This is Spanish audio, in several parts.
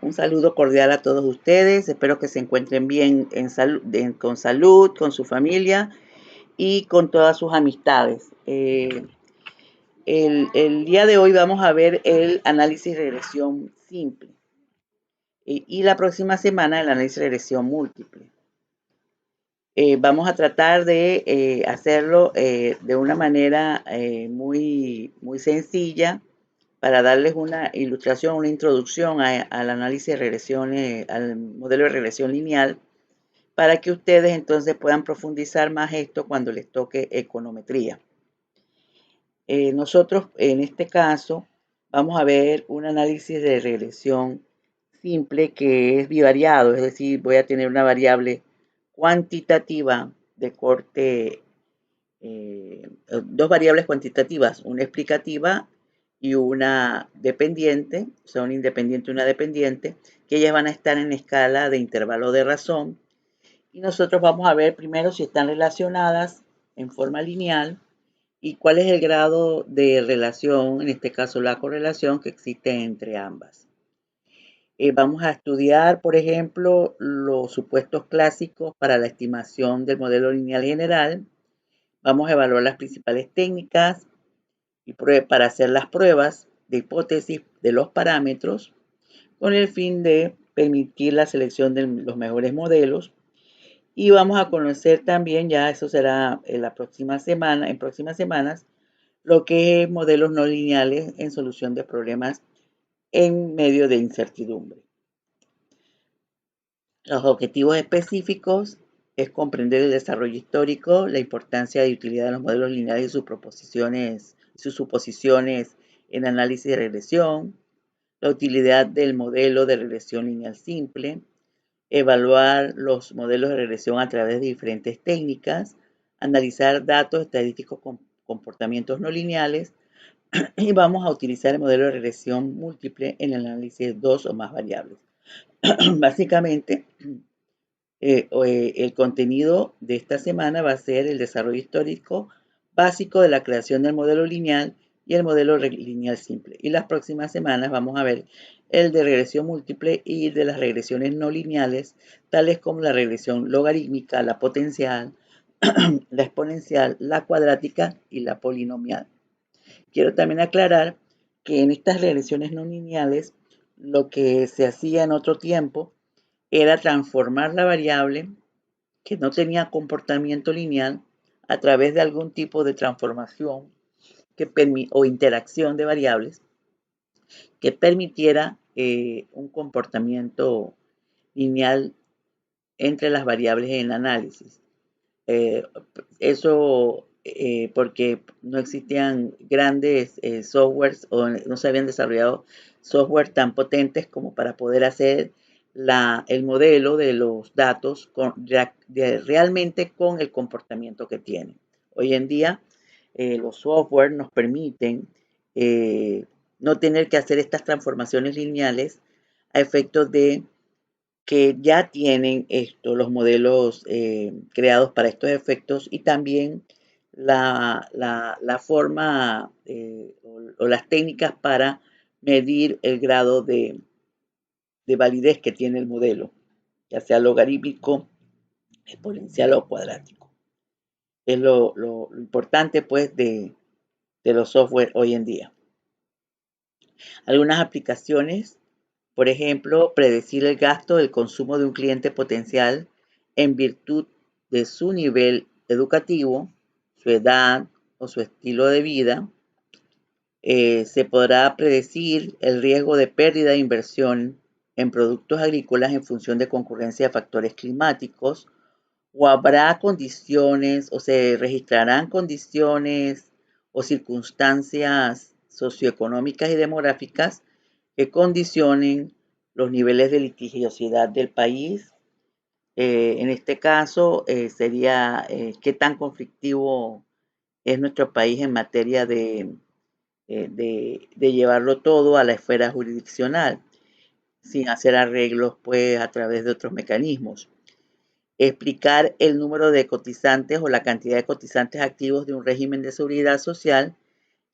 Un saludo cordial a todos ustedes. Espero que se encuentren bien con salud, con su familia y con todas sus amistades. El día de hoy vamos a ver el análisis de regresión simple y la próxima semana el análisis de regresión múltiple. Vamos a tratar de hacerlo de una manera muy sencilla para darles una ilustración, una introducción al análisis de regresiones, al modelo de regresión lineal, para que ustedes entonces puedan profundizar más esto cuando les toque econometría. Nosotros en este caso vamos a ver un análisis de regresión simple que es bivariado, es decir, voy a tener una variable cuantitativa de corte, dos variables cuantitativas, una explicativa y una dependiente, o sea, una independiente y una dependiente, que ellas van a estar en escala de intervalo de razón. Y nosotros vamos a ver primero si están relacionadas en forma lineal y cuál es el grado de relación, en este caso la correlación que existe entre ambas. Vamos a estudiar, por ejemplo, los supuestos clásicos para la estimación del modelo lineal general. Vamos a evaluar las principales técnicas y para hacer las pruebas de hipótesis de los parámetros con el fin de permitir la selección de los mejores modelos. Y vamos a conocer también, ya eso será en la próxima semana, en próximas semanas, lo que es modelos no lineales en solución de problemas en medio de incertidumbre. Los objetivos específicos es comprender el desarrollo histórico, la importancia y utilidad de los modelos lineales y sus suposiciones en análisis de regresión, la utilidad del modelo de regresión lineal simple, evaluar los modelos de regresión a través de diferentes técnicas, analizar datos estadísticos con comportamientos no lineales y vamos a utilizar el modelo de regresión múltiple en el análisis de dos o más variables. Básicamente, el contenido de esta semana va a ser el desarrollo histórico básico de la creación del modelo lineal y el modelo lineal simple. Y las próximas semanas vamos a ver el de regresión múltiple y de las regresiones no lineales, tales como la regresión logarítmica, la potencial, la exponencial, la cuadrática y la polinomial. Quiero también aclarar que en estas regresiones no lineales, lo que se hacía en otro tiempo era transformar la variable que no tenía comportamiento lineal a través de algún tipo de transformación o interacción de variables que permitiera un comportamiento lineal entre las variables en el análisis. Eso porque no existían grandes softwares o no se habían desarrollado software tan potentes como para poder hacer el modelo de los datos realmente con el comportamiento que tienen. Hoy en día los software nos permiten no tener que hacer estas transformaciones lineales a efectos de que ya tienen los modelos creados para estos efectos y también la forma o las técnicas para medir el grado de validez que tiene el modelo, ya sea logarítmico, exponencial o cuadrático. Es lo importante pues de los software hoy en día. Algunas aplicaciones, por ejemplo, predecir el gasto del consumo de un cliente potencial en virtud de su nivel educativo, su edad o su estilo de vida. Se podrá predecir el riesgo de pérdida de inversión en productos agrícolas en función de concurrencia de factores climáticos, o habrá condiciones o se registrarán condiciones o circunstancias socioeconómicas y demográficas que condicionen los niveles de litigiosidad del país. En este caso sería qué tan conflictivo es nuestro país en materia de llevarlo todo a la esfera jurisdiccional, sin hacer arreglos pues a través de otros mecanismos. Explicar el número de cotizantes o la cantidad de cotizantes activos de un régimen de seguridad social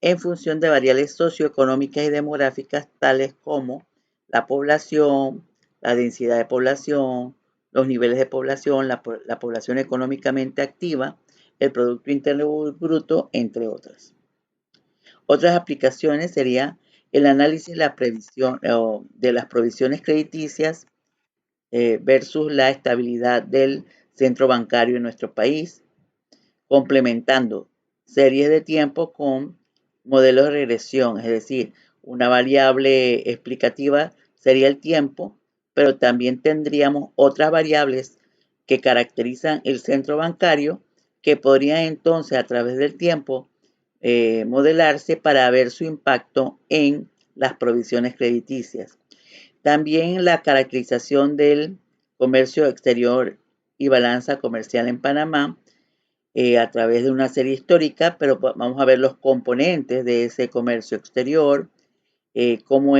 en función de variables socioeconómicas y demográficas tales como la población, la densidad de población, los niveles de población, la población económicamente activa, el Producto Interno Bruto, entre otras. Otras aplicaciones sería el análisis de la previsión de las provisiones crediticias versus la estabilidad del centro bancario en nuestro país, complementando series de tiempo con modelos de regresión, es decir, una variable explicativa sería el tiempo, pero también tendríamos otras variables que caracterizan el centro bancario que podrían entonces a través del tiempo modelarse para ver su impacto en las provisiones crediticias. También la caracterización del comercio exterior y balanza comercial en Panamá a través de una serie histórica, pero vamos a ver los componentes de ese comercio exterior, cómo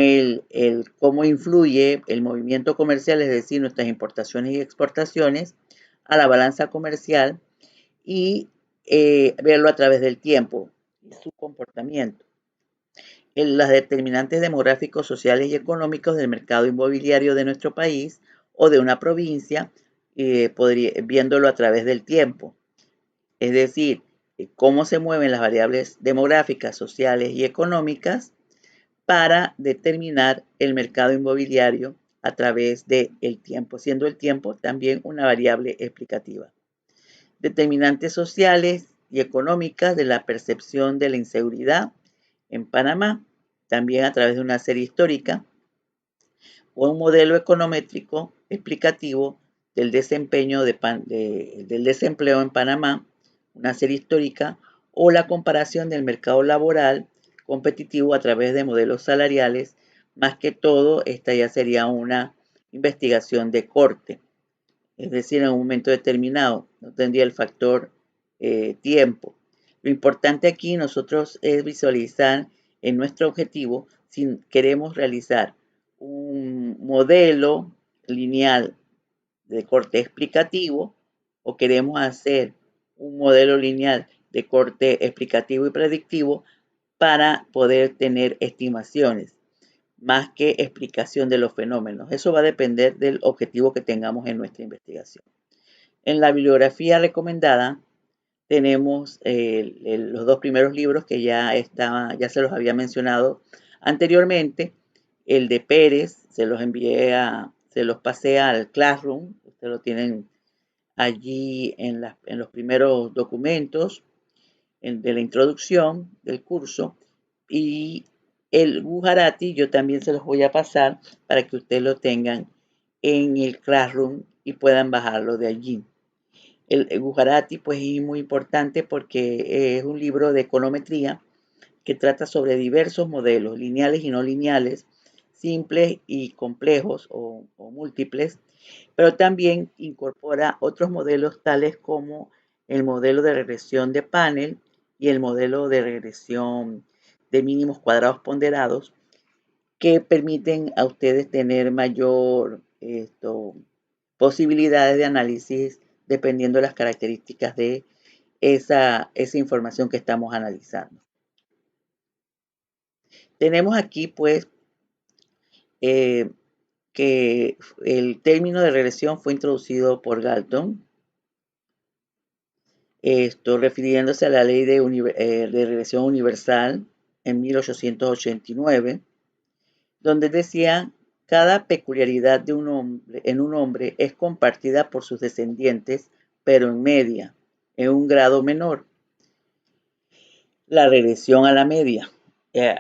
influye el movimiento comercial, es decir, nuestras importaciones y exportaciones, a la balanza comercial y verlo a través del tiempo y su comportamiento. Las determinantes demográficos, sociales y económicos del mercado inmobiliario de nuestro país o de una provincia, viéndolo a través del tiempo. Es decir, cómo se mueven las variables demográficas, sociales y económicas para determinar el mercado inmobiliario a través del tiempo, siendo el tiempo también una variable explicativa. Determinantes sociales y económicas de la percepción de la inseguridad en Panamá, también a través de una serie histórica, o un modelo econométrico explicativo del desempeño del desempleo en Panamá, una serie histórica, o la comparación del mercado laboral competitivo a través de modelos salariales. Más que todo, esta ya sería una investigación de corte, es decir, en un momento determinado, no tendría el factor tiempo. Lo importante aquí nosotros es visualizar en nuestro objetivo si queremos realizar un modelo lineal de corte explicativo o queremos hacer un modelo lineal de corte explicativo y predictivo para poder tener estimaciones más que explicación de los fenómenos. Eso va a depender del objetivo que tengamos en nuestra investigación. En la bibliografía recomendada tenemos los dos primeros libros que ya se los había mencionado anteriormente. El de Pérez, se los pasé al Classroom, ustedes lo tienen allí en los primeros documentos de la introducción del curso, y el Gujarati yo también se los voy a pasar para que ustedes lo tengan en el Classroom y puedan bajarlo de allí. El Gujarati pues es muy importante porque es un libro de econometría que trata sobre diversos modelos lineales y no lineales, simples y complejos o múltiples, pero también incorpora otros modelos tales como el modelo de regresión de panel y el modelo de regresión de mínimos cuadrados ponderados, que permiten a ustedes tener mayor posibilidades de análisis dependiendo de las características de esa información que estamos analizando. Tenemos aquí pues que el término de regresión fue introducido por Galton, refiriéndose a la ley de regresión universal en 1889, donde decía: cada peculiaridad de en un hombre es compartida por sus descendientes, pero en media, en un grado menor. La regresión a la media.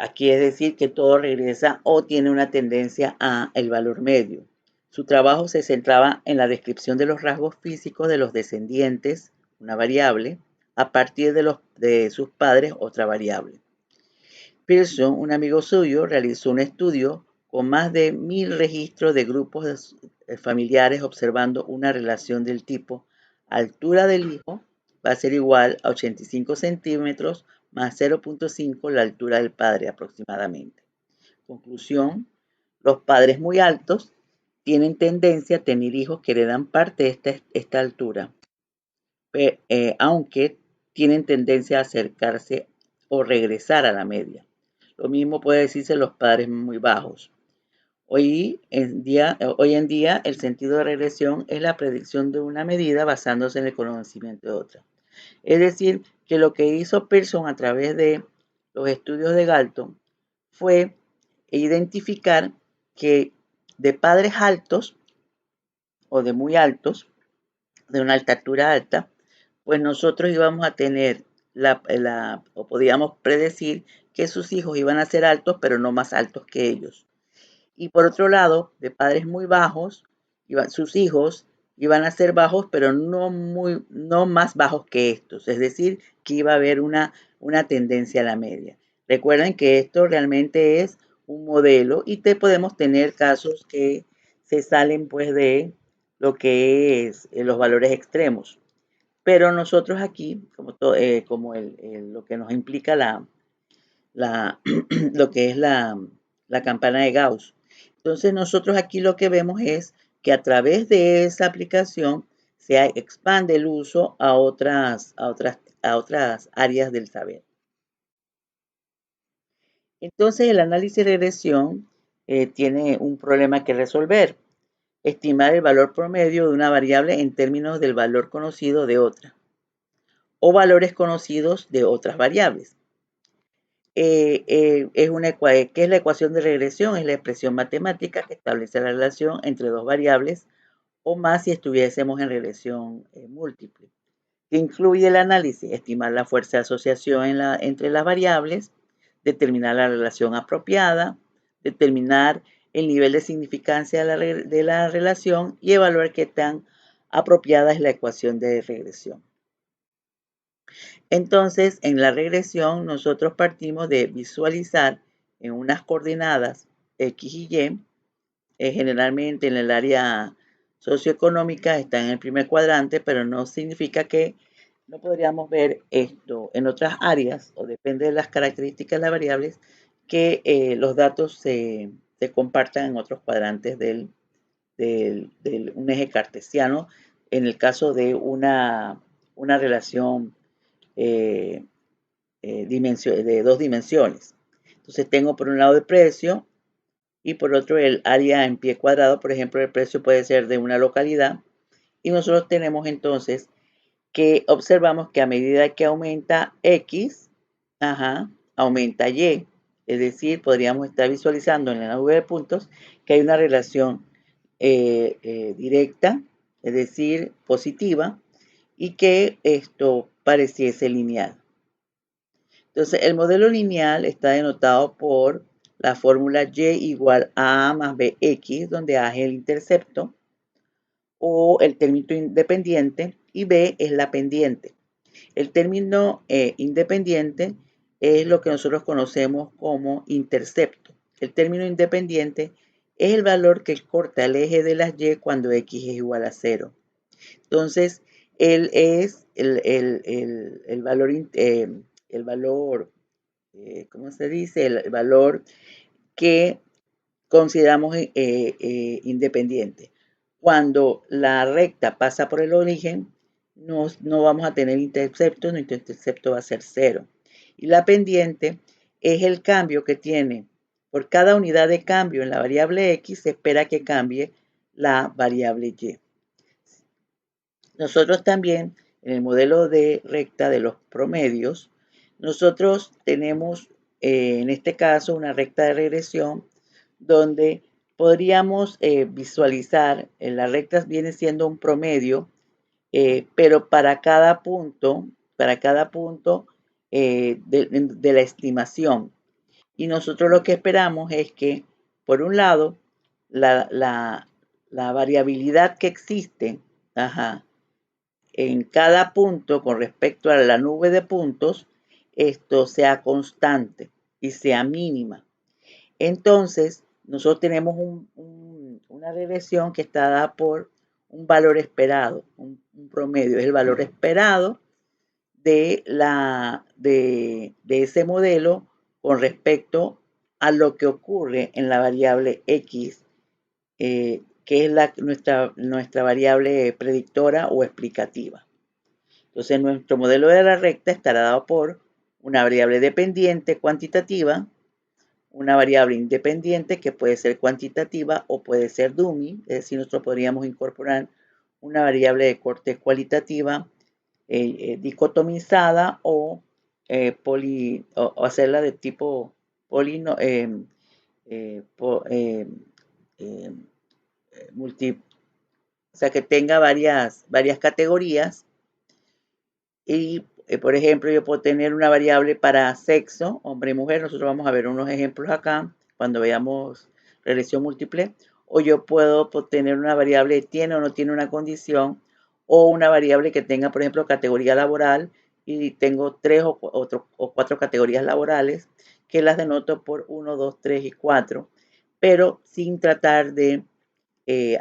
Aquí es decir que todo regresa o tiene una tendencia a el valor medio. Su trabajo se centraba en la descripción de los rasgos físicos de los descendientes, una variable, a partir de sus padres, otra variable. Pearson, un amigo suyo, realizó un estudio con más de 1000 registros de grupos familiares observando una relación del tipo: altura del hijo va a ser igual a 85 centímetros más 0.5 la altura del padre aproximadamente. Conclusión: los padres muy altos tienen tendencia a tener hijos que heredan parte de esta altura, aunque tienen tendencia a acercarse o regresar a la media. Lo mismo puede decirse de los padres muy bajos. Hoy en día el sentido de regresión es la predicción de una medida basándose en el conocimiento de otra. Es decir, que lo que hizo Pearson a través de los estudios de Galton fue identificar que de padres altos o de muy altos, de una altura alta, pues nosotros íbamos a tener o podíamos predecir que sus hijos iban a ser altos, pero no más altos que ellos. Y por otro lado, de padres muy bajos, sus hijos iban a ser bajos, pero no más bajos que estos. Es decir, que iba a haber una tendencia a la media. Recuerden que esto realmente es un modelo y podemos tener casos que se salen pues de lo que es los valores extremos. Pero nosotros aquí, como lo que nos implica lo que es la campana de Gauss. Entonces nosotros aquí lo que vemos es que a través de esa aplicación se expande el uso a otras áreas del saber. Entonces el análisis de regresión tiene un problema que resolver: estimar el valor promedio de una variable en términos del valor conocido de otra, o valores conocidos de otras variables. ¿Qué es la ecuación de regresión? Es la expresión matemática que establece la relación entre dos variables o más si estuviésemos en regresión múltiple. Que incluye el análisis: estimar la fuerza de asociación entre las variables, determinar la relación apropiada, determinar el nivel de significancia de la relación y evaluar qué tan apropiada es la ecuación de regresión. Entonces, en la regresión, nosotros partimos de visualizar en unas coordenadas X y Y, generalmente en el área socioeconómica está en el primer cuadrante, pero no significa que no podríamos ver esto en otras áreas, o depende de las características de las variables, que los datos se compartan en otros cuadrantes de un eje cartesiano, en el caso de una relación de dos dimensiones. Entonces tengo por un lado el precio y por otro el área en pie cuadrado. Por ejemplo, el precio puede ser de una localidad y nosotros tenemos entonces que observamos que a medida que aumenta X, aumenta Y. Es decir, podríamos estar visualizando en la nube de puntos que hay una relación directa, es decir, positiva, y que esto pareciese lineal. Entonces, el modelo lineal está denotado por la fórmula y igual a más bx, donde a es el intercepto o el término independiente y b es la pendiente. El término independiente es lo que nosotros conocemos como intercepto. El término independiente es el valor que corta el eje de las y cuando x es igual a 0. Entonces, él es el valor, ¿cómo se dice? El valor que consideramos independiente. Cuando la recta pasa por el origen, no vamos a tener intercepto, nuestro intercepto va a ser 0. Y la pendiente es el cambio que tiene. Por cada unidad de cambio en la variable x, se espera que cambie la variable y. Nosotros también, en el modelo de recta de los promedios, nosotros tenemos en este caso una recta de regresión donde podríamos visualizar, la recta viene siendo un promedio, pero para cada punto de la estimación. Y nosotros lo que esperamos es que, por un lado, la variabilidad que existe, en cada punto con respecto a la nube de puntos, esto sea constante y sea mínima. Entonces, nosotros tenemos una regresión que está dada por un valor esperado, un promedio, es el valor esperado de ese modelo con respecto a lo que ocurre en la variable X, que es nuestra variable predictora o explicativa. Entonces, nuestro modelo de la recta estará dado por una variable dependiente cuantitativa, una variable independiente que puede ser cuantitativa o puede ser dummy, es decir, nosotros podríamos incorporar una variable de corte cualitativa dicotomizada o, o hacerla de tipo polino, po, multi, o sea, que tenga varias categorías y, por ejemplo, yo puedo tener una variable para sexo, hombre y mujer. Nosotros vamos a ver unos ejemplos acá cuando veamos regresión múltiple. O yo puedo tener una variable que tiene o no tiene una condición, o una variable que tenga, por ejemplo, categoría laboral y tengo tres o cuatro categorías laborales que las denoto por 1, 2, 3 y 4, pero sin tratar de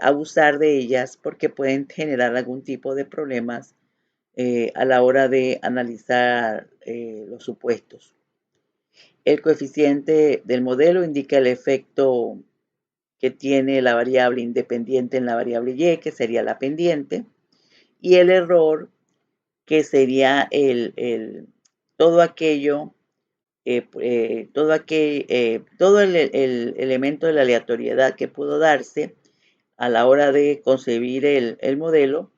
abusar de ellas porque pueden generar algún tipo de problemas a la hora de analizar los supuestos. El coeficiente del modelo indica el efecto que tiene la variable independiente en la variable y, que sería la pendiente, y el error, que sería todo aquello, todo el elemento de la aleatoriedad que pudo darse a la hora de concebir el modelo,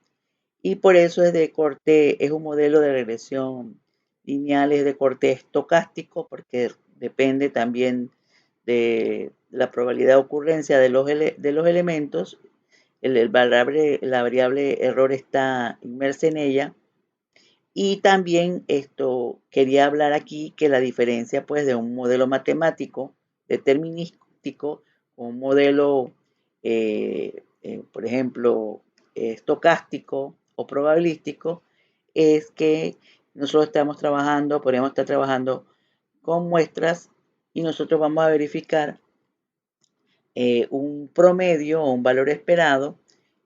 y por eso es de corte, es un modelo de regresión lineal, es de corte estocástico, porque depende también de la probabilidad de ocurrencia de los elementos. La variable error está inmersa en ella. Y también esto quería hablar aquí que la diferencia pues de un modelo matemático determinístico con un modelo, por ejemplo, estocástico o probabilístico, es que nosotros estamos trabajando, podríamos estar trabajando con muestras y nosotros vamos a verificar un promedio o un valor esperado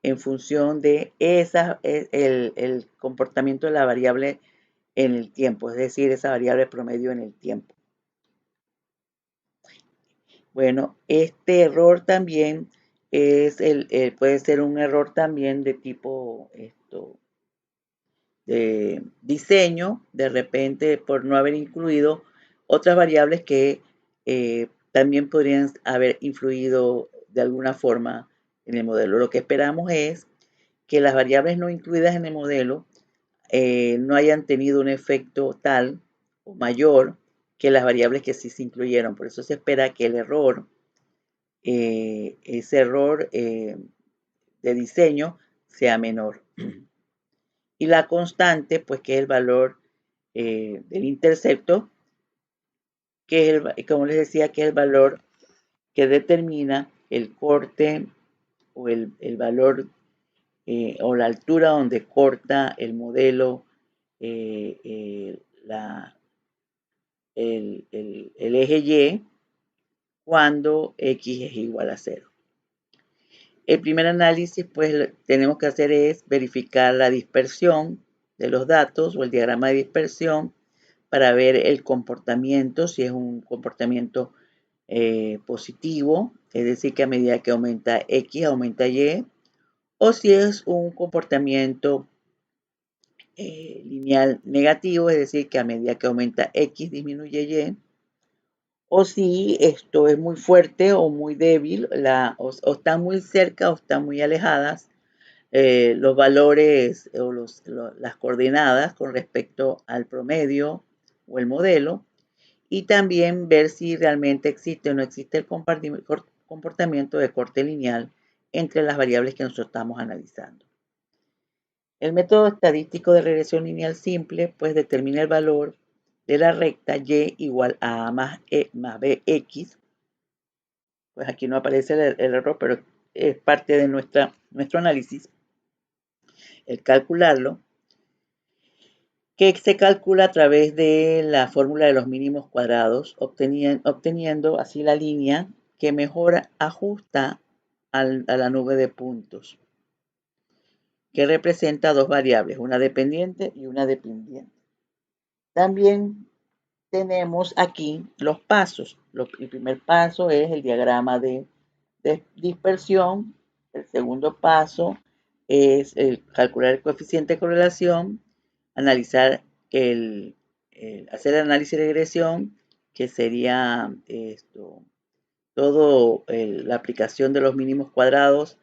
en función de el comportamiento de la variable en el tiempo, es decir, esa variable promedio en el tiempo. Bueno, este error también puede ser un error también de tipo de diseño, de repente por no haber incluido otras variables que también podrían haber influido de alguna forma en el modelo. Lo que esperamos es que las variables no incluidas en el modelo no hayan tenido un efecto tal o mayor que las variables que sí se incluyeron. Por eso se espera que el error, ese error de diseño, sea menor. Y la constante, pues que es el valor del intercepto, que es como les decía, que es el valor que determina el corte o el valor o la altura donde corta el modelo el eje Y cuando X es igual a 0. El primer análisis pues tenemos que hacer es verificar la dispersión de los datos o el diagrama de dispersión para ver el comportamiento, si es un comportamiento positivo, es decir, que a medida que aumenta X aumenta Y, o si es un comportamiento lineal negativo, es decir, que a medida que aumenta X disminuye Y, o si esto es muy fuerte o muy débil, o están muy cerca o están muy alejadas los valores o las coordenadas con respecto al promedio o el modelo, y también ver si realmente existe o no existe el comportamiento de corte lineal entre las variables que nosotros estamos analizando. El método estadístico de regresión lineal simple pues determina el valor de la recta y igual a más e más bx. Pues aquí no aparece el error, pero es parte de nuestro análisis el calcularlo, que se calcula a través de la fórmula de los mínimos cuadrados, obteniendo así la línea que mejor ajusta a la nube de puntos, que representa dos variables, una dependiente y una dependiente. También tenemos aquí los pasos. El primer paso es el diagrama de dispersión. El segundo paso es calcular el coeficiente de correlación, analizar hacer el análisis de regresión que sería todo la aplicación de los mínimos cuadrados,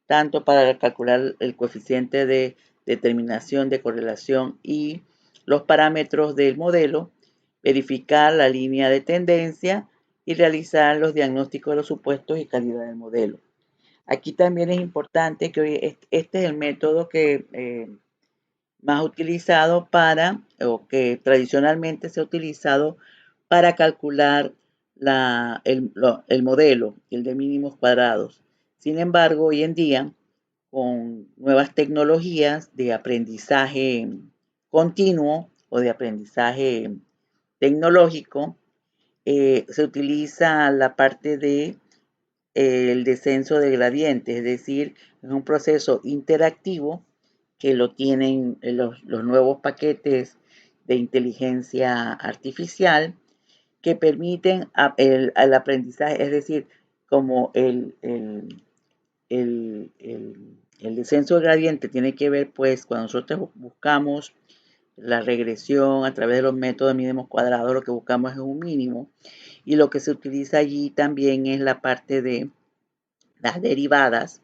tanto para calcular el coeficiente de determinación de correlación y los parámetros del modelo, verificar la línea de tendencia y realizar los diagnósticos de los supuestos y calidad del modelo. Aquí también es importante que hoy este es el método que más utilizado para, o que tradicionalmente se ha utilizado para calcular el modelo, el de mínimos cuadrados. Sin embargo, hoy en día, con nuevas tecnologías de aprendizaje continuo o de aprendizaje tecnológico, se utiliza la parte de el descenso de gradiente, es decir, es un proceso interactivo que lo tienen los nuevos paquetes de inteligencia artificial que permiten el aprendizaje, es decir, como el descenso de gradiente tiene que ver, pues, cuando nosotros buscamos la regresión a través de los métodos de mínimos cuadrados, lo que buscamos es un mínimo, y lo que se utiliza allí también es la parte de las derivadas,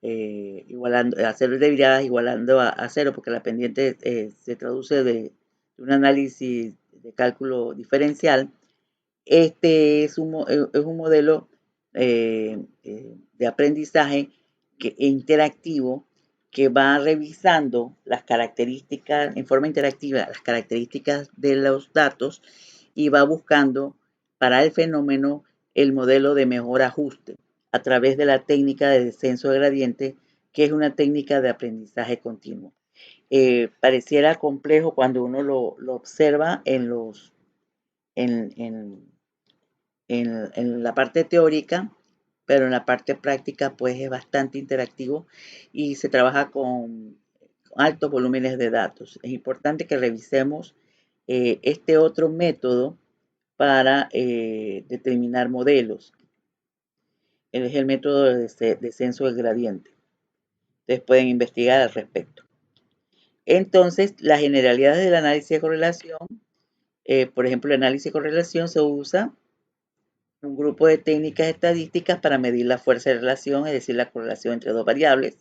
hacer derivadas igualando a cero, porque la pendiente se traduce de un análisis de cálculo diferencial. Este es un modelo de aprendizaje interactivo que va revisando las características, en forma interactiva, las características de los datos y va buscando para el fenómeno el modelo de mejor ajuste a través de la técnica de descenso de gradiente, que es una técnica de aprendizaje continuo. Pareciera complejo cuando uno lo observa en la parte teórica, pero en la parte práctica pues es bastante interactivo y se trabaja con altos volúmenes de datos. Es importante que revisemos este otro método para determinar modelos. Es el método de descenso del gradiente. Ustedes pueden investigar al respecto. Entonces, las generalidades del análisis de correlación, por ejemplo, el análisis de correlación se usa un grupo de técnicas estadísticas para medir la fuerza de relación, es decir, la correlación entre dos variables.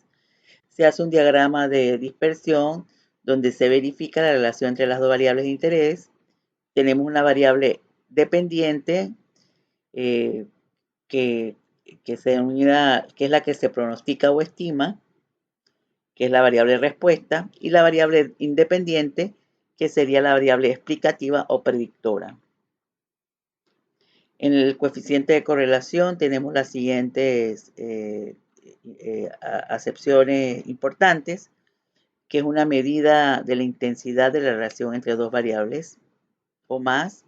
Se hace un diagrama de dispersión donde se verifica la relación entre las dos variables de interés. Tenemos una variable dependiente que se denomina, que es la que se pronostica o estima, que es la variable respuesta, y la variable independiente, que sería la variable explicativa o predictora. En el coeficiente de correlación tenemos las siguientes acepciones importantes, que es una medida de la intensidad de la relación entre dos variables o más.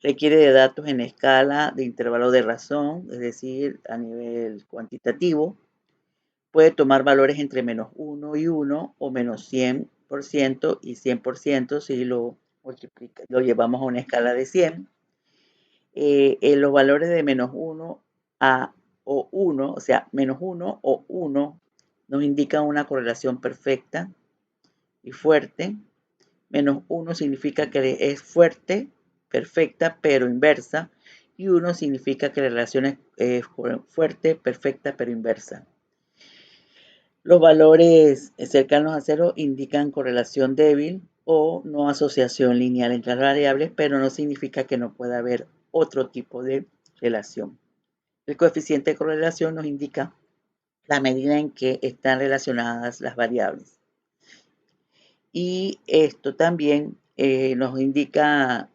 Requiere de datos en escala de intervalo de razón, es decir, a nivel cuantitativo. Puede tomar valores entre -1 y 1 o -100% y 100% si lo llevamos a una escala de 100. Los valores de -1 o 1, o sea, -1 o 1 nos indican una correlación perfecta y fuerte. -1 significa que es fuerte, perfecta, pero inversa. Y 1 significa que la relación es fuerte, perfecta, pero inversa. Los valores cercanos a 0 indican correlación débil o no asociación lineal entre las variables, pero no significa que no pueda haber otro tipo de relación. El coeficiente de correlación nos indica la medida en que están relacionadas las variables. Y esto también nos indica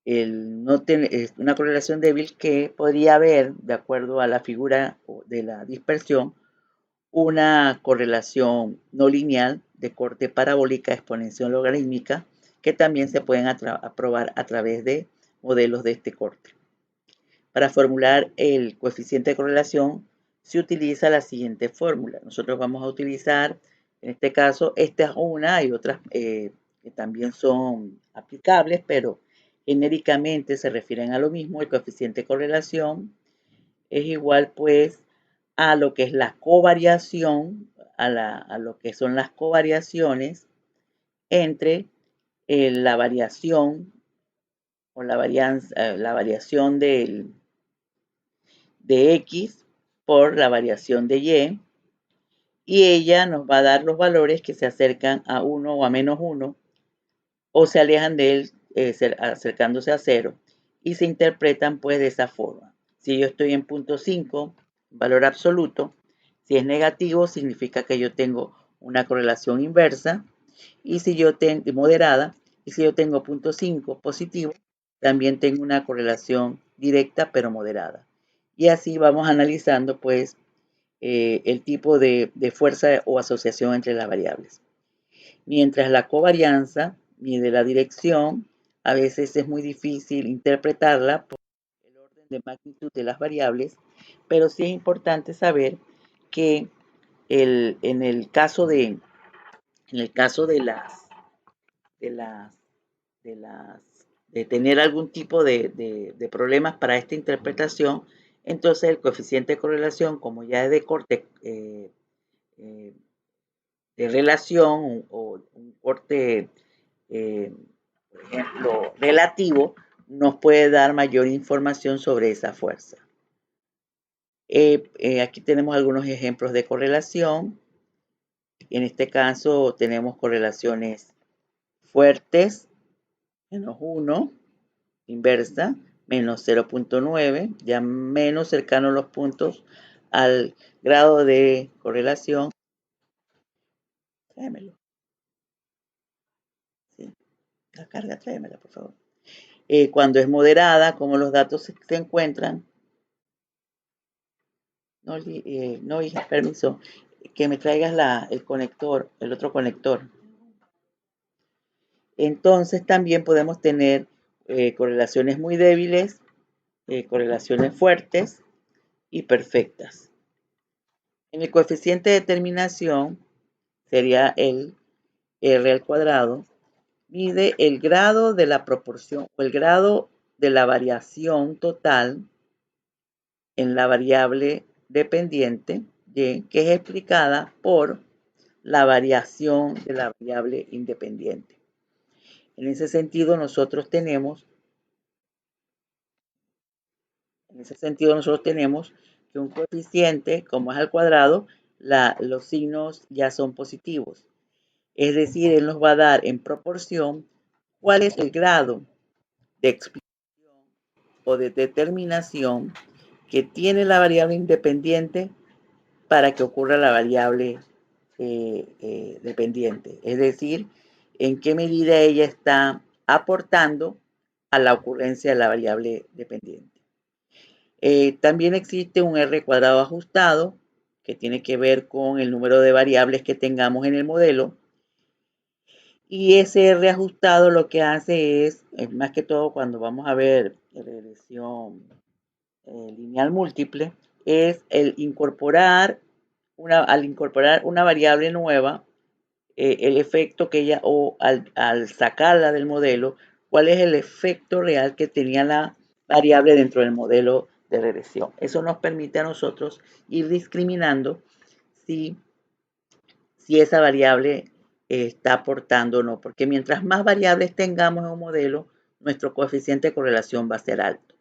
una correlación débil que podría haber, de acuerdo a la figura de la dispersión, una correlación no lineal de corte parabólica exponencial logarítmica que también se pueden probar a través de modelos de este corte. Para formular el coeficiente de correlación se utiliza la siguiente fórmula. Nosotros vamos a utilizar, en este caso, esta es una, hay otras que también son aplicables, pero genéricamente se refieren a lo mismo. El coeficiente de correlación es igual pues a lo que es la covariación, a lo que son las covariaciones entre la variación o la variación de X por la variación de Y, y ella nos va a dar los valores que se acercan a 1 o a -1 o se alejan de él acercándose a 0 y se interpretan pues de esa forma. Si yo estoy en punto 5, valor absoluto, si es negativo significa que yo tengo una correlación inversa, y si yo tengo moderada, y si yo tengo punto 5 positivo, también tengo una correlación directa pero moderada. Y así vamos analizando pues el tipo de fuerza o asociación entre las variables. Mientras la covarianza mide la dirección, a veces es muy difícil interpretarla por el orden de magnitud de las variables, pero sí es importante saber que en el caso de de las de las de tener algún tipo de problemas para esta interpretación, entonces el coeficiente de correlación, como ya es de corte eh, de relación o un corte, por ejemplo, relativo, nos puede dar mayor información sobre esa fuerza. Aquí tenemos algunos ejemplos de correlación. En este caso tenemos correlaciones fuertes, -1, inversa, -0.9, ya menos cercanos los puntos al grado de correlación. Tráemelo. Sí, la carga, tráemela, por favor. Cuando es moderada, como los datos se encuentran. No, no, hija, permiso, que me traigas el conector, el otro conector. Entonces también podemos tener correlaciones muy débiles, correlaciones fuertes y perfectas. En el coeficiente de determinación sería el R al cuadrado, mide el grado de la proporción o el grado de la variación total en la variable dependiente Y, que es explicada por la variación de la variable independiente. En ese sentido, nosotros tenemos que un coeficiente, como es al cuadrado, los signos ya son positivos. Es decir, él nos va a dar en proporción cuál es el grado de explicación o de determinación que tiene la variable independiente para que ocurra la variable dependiente. Es decir, en qué medida ella está aportando a la ocurrencia de la variable dependiente. También existe un R cuadrado ajustado, que tiene que ver con el número de variables que tengamos en el modelo. Y ese R ajustado lo que hace es más que todo cuando vamos a ver regresión lineal múltiple, es al incorporar una variable nueva, el efecto que ella, o al sacarla del modelo, cuál es el efecto real que tenía la variable dentro del modelo de regresión. Eso nos permite a nosotros ir discriminando si esa variable está aportando o no, porque mientras más variables tengamos en un modelo, nuestro coeficiente de correlación va a ser alto.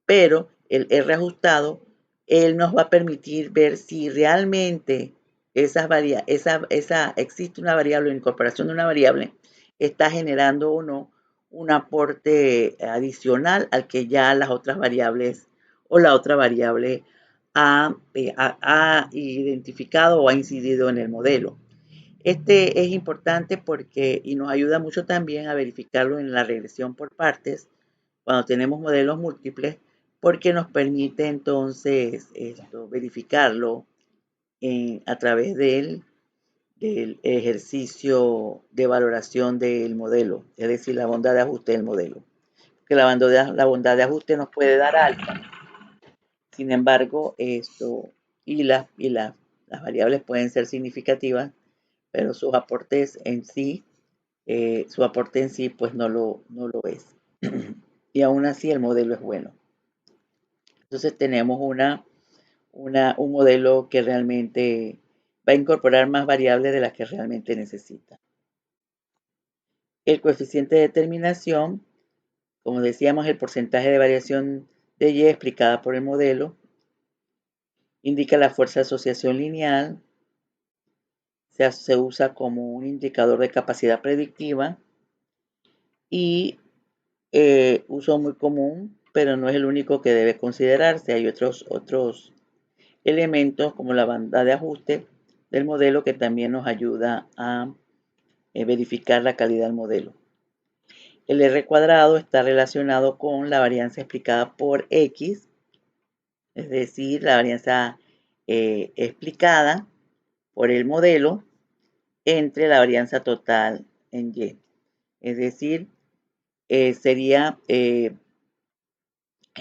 Pero el R ajustado, él nos va a permitir ver si realmente existe una variable, la incorporación de una variable, está generando o no un aporte adicional al que ya las otras variables o la otra variable ha identificado o ha incidido en el modelo. Este es importante porque y nos ayuda mucho también a verificarlo en la regresión por partes cuando tenemos modelos múltiples, porque nos permite entonces verificarlo a través del ejercicio de valoración del modelo, es decir, la bondad de ajuste del modelo. Que la bondad de ajuste nos puede dar alfa. Sin embargo, las variables pueden ser significativas, pero sus aportes en sí, su aporte en sí, pues no lo es. Y aún así el modelo es bueno. Entonces tenemos un modelo que realmente va a incorporar más variables de las que realmente necesita. El coeficiente de determinación Como decíamos, el porcentaje de variación de Y explicada por el modelo indica la fuerza de asociación lineal, se usa como un indicador de capacidad predictiva y uso muy común, pero no es el único que debe considerarse. Hay otros elementos como la banda de ajuste del modelo que también nos ayuda a verificar la calidad del modelo. El R cuadrado está relacionado con la varianza explicada por X, es decir, la varianza explicada por el modelo entre la varianza total en Y. Es decir, sería en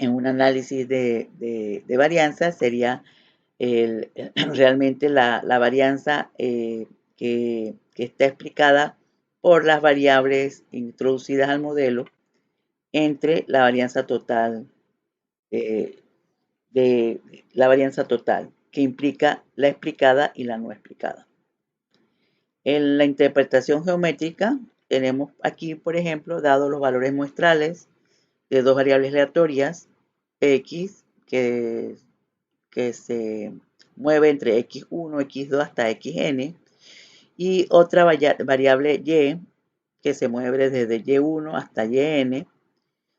un análisis de varianza, sería realmente la varianza que está explicada por las variables introducidas al modelo entre la varianza total de la varianza total, que implica la explicada y la no explicada. En la interpretación geométrica tenemos aquí, por ejemplo, dados los valores muestrales de dos variables aleatorias, x, que se mueve entre x1, x2 hasta xn, y otra variable y, que se mueve desde y1 hasta yn,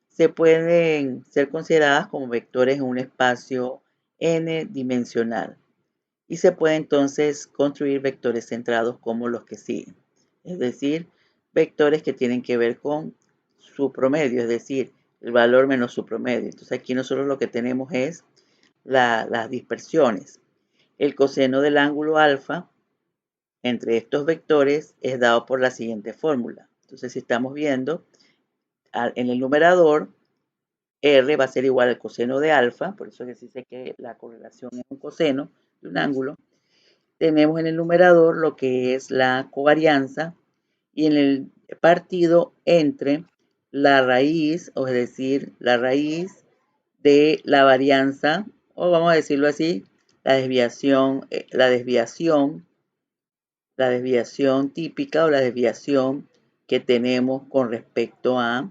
se pueden ser consideradas como vectores en un espacio n dimensional. Y se puede entonces construir vectores centrados como los que siguen. Es decir, vectores que tienen que ver con su promedio, es decir, el valor menos su promedio. Entonces aquí nosotros lo que tenemos es las dispersiones. El coseno del ángulo alfa entre estos vectores es dado por la siguiente fórmula. Entonces si estamos viendo en el numerador, R va a ser igual al coseno de alfa, por eso que se dice que la correlación es un coseno de un ángulo. Tenemos en el numerador lo que es la covarianza y en el partido entre la raíz, o es decir, la raíz de la varianza, o vamos a decirlo así, la desviación típica o la desviación que tenemos con respecto a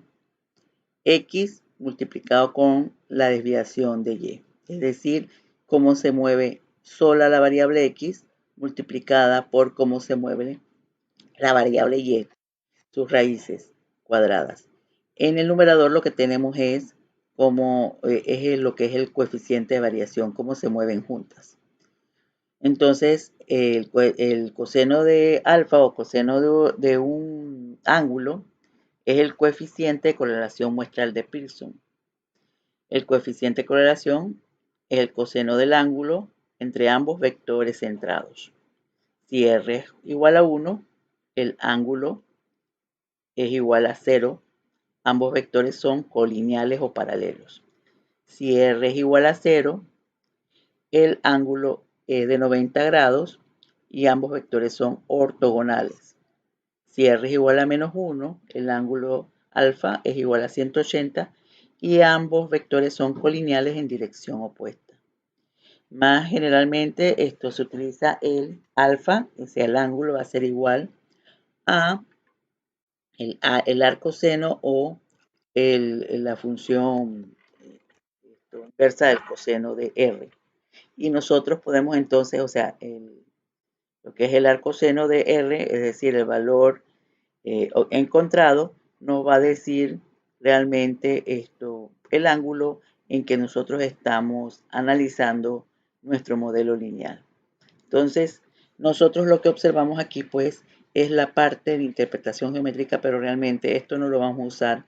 X multiplicado con la desviación de Y. Es decir, cómo se mueve sola la variable X multiplicada por cómo se mueve la variable Y, sus raíces cuadradas. En el numerador lo que tenemos es como lo que es el coeficiente de variación, cómo se mueven juntas. Entonces, el coseno de alfa o coseno de un ángulo es el coeficiente de correlación muestral de Pearson. El coeficiente de correlación es el coseno del ángulo entre ambos vectores centrados. Si R es igual a 1, el ángulo es igual a 0. Ambos vectores son colineales o paralelos. Si R es igual a 0, el ángulo es de 90 grados y ambos vectores son ortogonales. Si R es igual a menos 1, el ángulo alfa es igual a 180 y ambos vectores son colineales en dirección opuesta. Más generalmente esto se utiliza el alfa, o sea, el ángulo va a ser igual a el arcoseno o la función inversa del coseno de R. Y nosotros podemos entonces, o sea, lo que es el arcoseno de R, es decir, el valor encontrado, nos va a decir realmente el ángulo en que nosotros estamos analizando nuestro modelo lineal. Entonces, nosotros lo que observamos aquí, pues, es la parte de interpretación geométrica, pero realmente esto no lo vamos a usar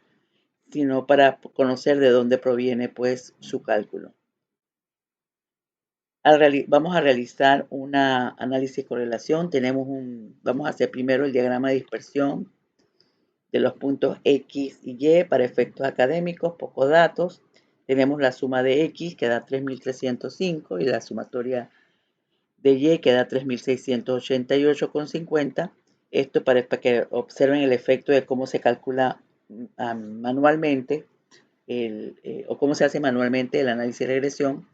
sino para conocer de dónde proviene, pues, su cálculo. Vamos a realizar un análisis de correlación. Vamos a hacer primero el diagrama de dispersión de los puntos X y Y para efectos académicos, pocos datos. Tenemos la suma de X que da 3.305 y la sumatoria de Y que da 3.688,50. Esto para que observen el efecto de cómo se calcula manualmente o cómo se hace manualmente el análisis de regresión.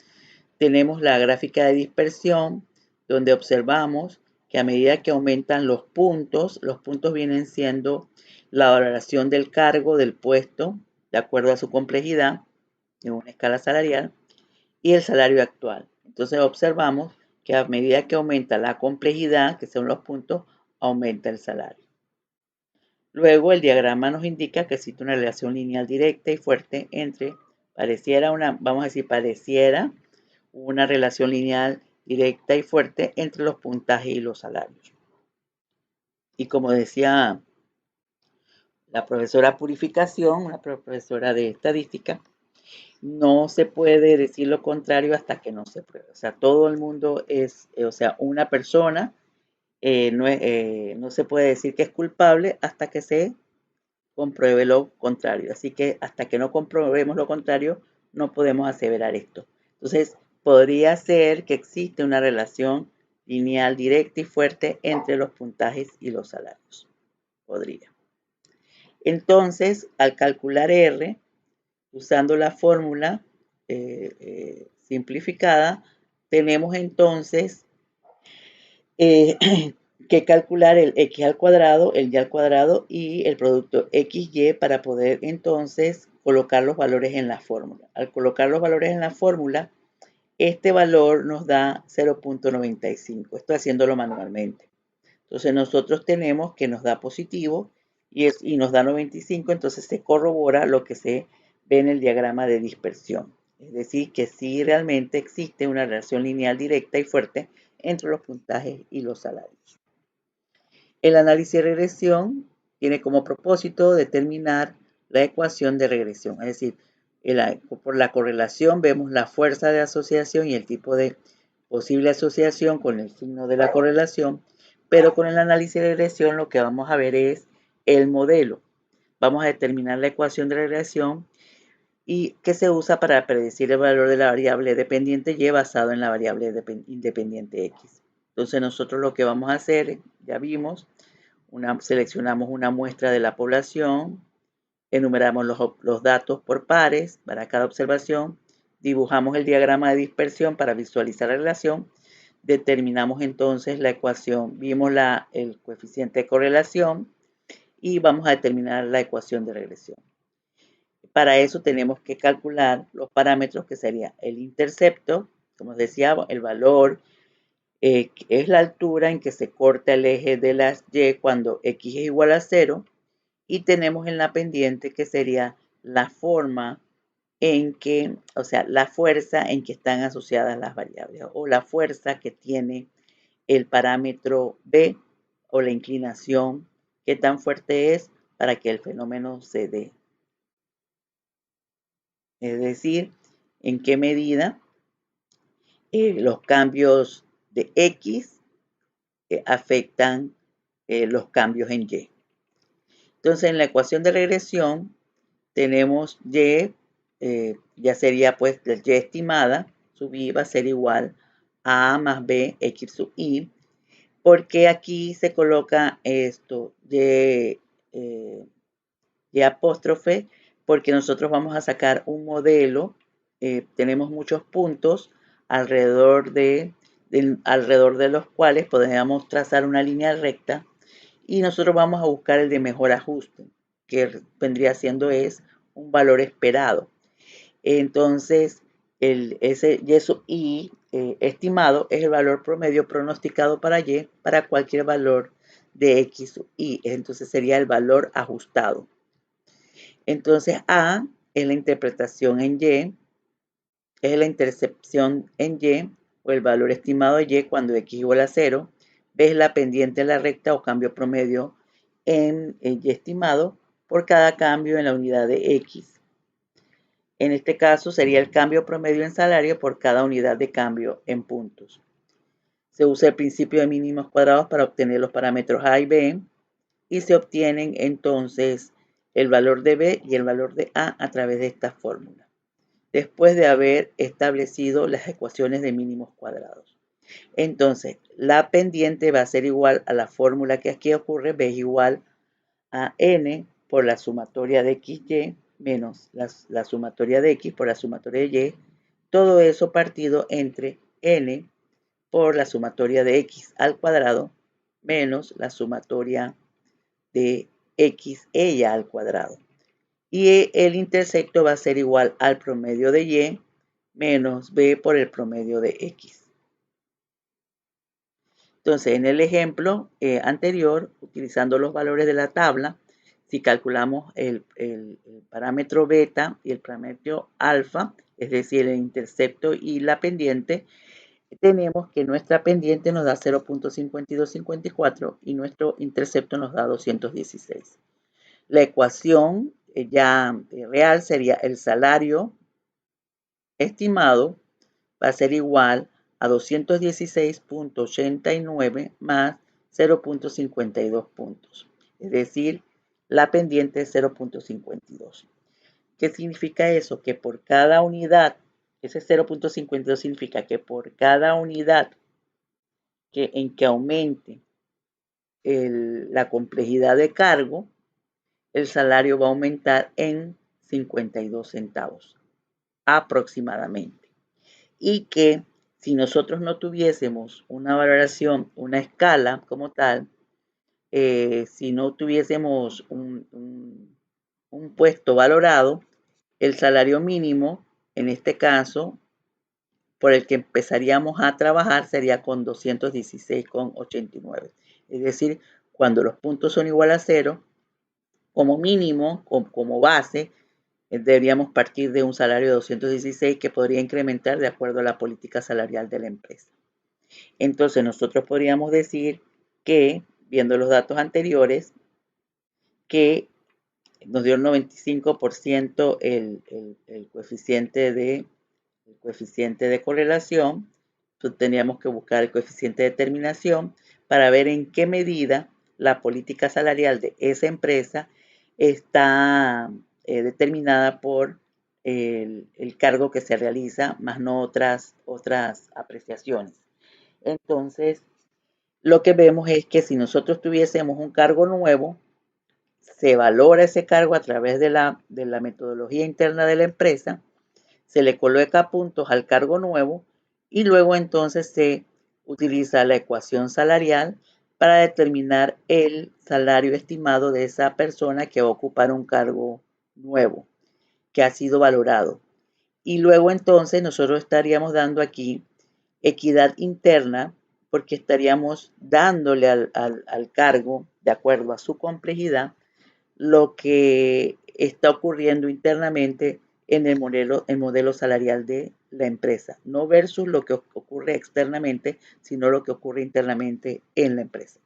Tenemos la gráfica de dispersión donde observamos que a medida que aumentan los puntos vienen siendo la valoración del cargo del puesto de acuerdo a su complejidad en una escala salarial y el salario actual. Entonces observamos que a medida que aumenta la complejidad, que son los puntos, aumenta el salario. Luego el diagrama nos indica que existe una relación lineal directa y fuerte entre, vamos a decir, pareciera una relación lineal directa y fuerte entre los puntajes y los salarios. Y como decía la profesora Purificación, una profesora de estadística, no se puede decir lo contrario hasta que no se pruebe. O sea, todo el mundo es, o sea, una persona no se puede decir que es culpable hasta que se compruebe lo contrario. Así que hasta que no comprobemos lo contrario, no podemos aseverar esto. Entonces, podría ser que existe una relación lineal directa y fuerte entre los puntajes y los salarios. Podría. Entonces, al calcular R, usando la fórmula simplificada, tenemos entonces que calcular el x al cuadrado, el y al cuadrado y el producto xy para poder entonces colocar los valores en la fórmula. Al colocar los valores en la fórmula, este valor nos da 0.95. Estoy haciéndolo manualmente. Entonces nosotros tenemos que nos da positivo y nos da 95, entonces se corrobora lo que se ve en el diagrama de dispersión. Es decir, que sí realmente existe una relación lineal directa y fuerte entre los puntajes y los salarios. El análisis de regresión tiene como propósito determinar la ecuación de regresión, es decir, por la correlación vemos la fuerza de asociación y el tipo de posible asociación con el signo de la correlación, pero con el análisis de regresión lo que vamos a ver es el modelo. Vamos a determinar la ecuación de regresión y que se usa para predecir el valor de la variable dependiente y basado en la variable independiente x. Entonces nosotros lo que vamos a hacer, ya vimos, seleccionamos una muestra de la población, enumeramos los datos por pares para cada observación, dibujamos el diagrama de dispersión para visualizar la relación, determinamos entonces la ecuación, vimos el coeficiente de correlación y vamos a determinar la ecuación de regresión. Para eso tenemos que calcular los parámetros que sería el intercepto, como decía, el valor es la altura en que se corta el eje de las y cuando x es igual a 0 y tenemos en la pendiente que sería la forma en que, o sea, la fuerza en que están asociadas las variables o la fuerza que tiene el parámetro B o la inclinación, qué tan fuerte es para que el fenómeno se dé. Es decir, en qué medida los cambios de X afectan los cambios en Y. Entonces, en la ecuación de regresión tenemos Y, ya sería pues la Y estimada, sub I va a ser igual a más B, X sub I, porque aquí se coloca esto, Y apóstrofe, porque nosotros vamos a sacar un modelo, tenemos muchos puntos alrededor de los cuales podríamos trazar una línea recta y nosotros vamos a buscar el de mejor ajuste, que vendría siendo es un valor esperado. Entonces, ese Y estimado es el valor promedio pronosticado para Y para cualquier valor de X sub Y. Entonces sería el valor ajustado. Entonces, A es la interpretación en Y, es la intercepción en Y, o el valor estimado de Y cuando X igual a 0. B es la pendiente en la recta o cambio promedio en Y estimado por cada cambio en la unidad de X. En este caso sería el cambio promedio en salario por cada unidad de cambio en puntos. Se usa el principio de mínimos cuadrados para obtener los parámetros A y B y se obtienen entonces el valor de B y el valor de A través de esta fórmula, después de haber establecido las ecuaciones de mínimos cuadrados. Entonces, la pendiente va a ser igual a la fórmula que aquí ocurre, B es igual a N por la sumatoria de XY menos la sumatoria de X por la sumatoria de Y, todo eso partido entre N por la sumatoria de X al cuadrado menos la sumatoria de X ella al cuadrado. y el intersecto va a ser igual al promedio de Y menos B por el promedio de X. Entonces, en el ejemplo anterior, utilizando los valores de la tabla, si calculamos el parámetro beta y el parámetro alfa, es decir, el intercepto y la pendiente, tenemos que nuestra pendiente nos da 0.5254 y nuestro intercepto nos da 216. La ecuación real sería el salario estimado va a ser igual a 216.89 más 0.52 puntos. Es decir, la pendiente es 0.52. ¿Qué significa eso? Que por cada unidad, ese 0.52 significa que por cada unidad en que aumente la complejidad de cargo, el salario va a aumentar en 52 centavos aproximadamente. Y que si nosotros no tuviésemos una valoración, una escala como tal, si no tuviésemos un puesto valorado, el salario mínimo, en este caso, por el que empezaríamos a trabajar sería con 216,89. Es decir, cuando los puntos son igual a 0, como mínimo, como base, deberíamos partir de un salario de 216 que podría incrementar de acuerdo a la política salarial de la empresa. Entonces nosotros podríamos decir que, viendo los datos anteriores, que nos dio el 95% el coeficiente de correlación. Entonces teníamos que buscar el coeficiente de determinación para ver en qué medida la política salarial de esa empresa está determinada por el cargo que se realiza, más no otras apreciaciones. Entonces, lo que vemos es que si nosotros tuviésemos un cargo nuevo, se valora ese cargo a través de la metodología interna de la empresa, se le coloca puntos al cargo nuevo y luego entonces se utiliza la ecuación salarial para determinar el salario estimado de esa persona que va a ocupar un cargo nuevo, que ha sido valorado. Y luego entonces nosotros estaríamos dando aquí equidad interna porque estaríamos dándole al cargo, de acuerdo a su complejidad, lo que está ocurriendo internamente en el modelo salarial de la empresa, no versus lo que ocurre externamente, sino lo que ocurre internamente en la empresa.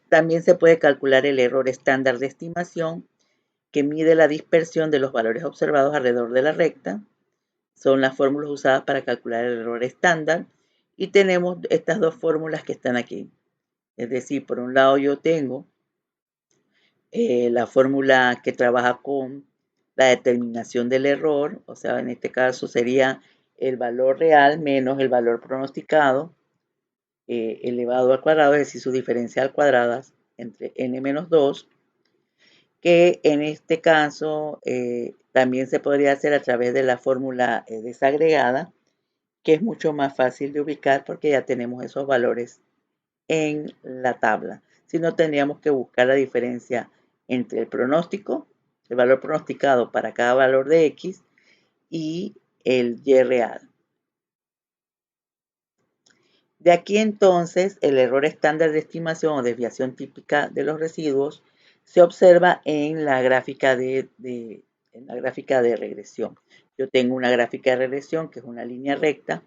También se puede calcular el error estándar de estimación, que mide la dispersión de los valores observados alrededor de la recta. Son las fórmulas usadas para calcular el error estándar. Y tenemos estas dos fórmulas que están aquí. Es decir, por un lado yo tengo la fórmula que trabaja con la determinación del error, o sea, en este caso sería el valor real menos el valor pronosticado elevado al cuadrado, es decir, su diferencial cuadrada entre n menos 2, que en este caso también se podría hacer a través de la fórmula desagregada, que es mucho más fácil de ubicar porque ya tenemos esos valores en la tabla. Si no, tendríamos que buscar la diferencia entre el pronóstico, el valor pronosticado para cada valor de X y el Y real. De aquí entonces el error estándar de estimación o desviación típica de los residuos se observa en la gráfica de regresión. Yo tengo una gráfica de regresión que es una línea recta.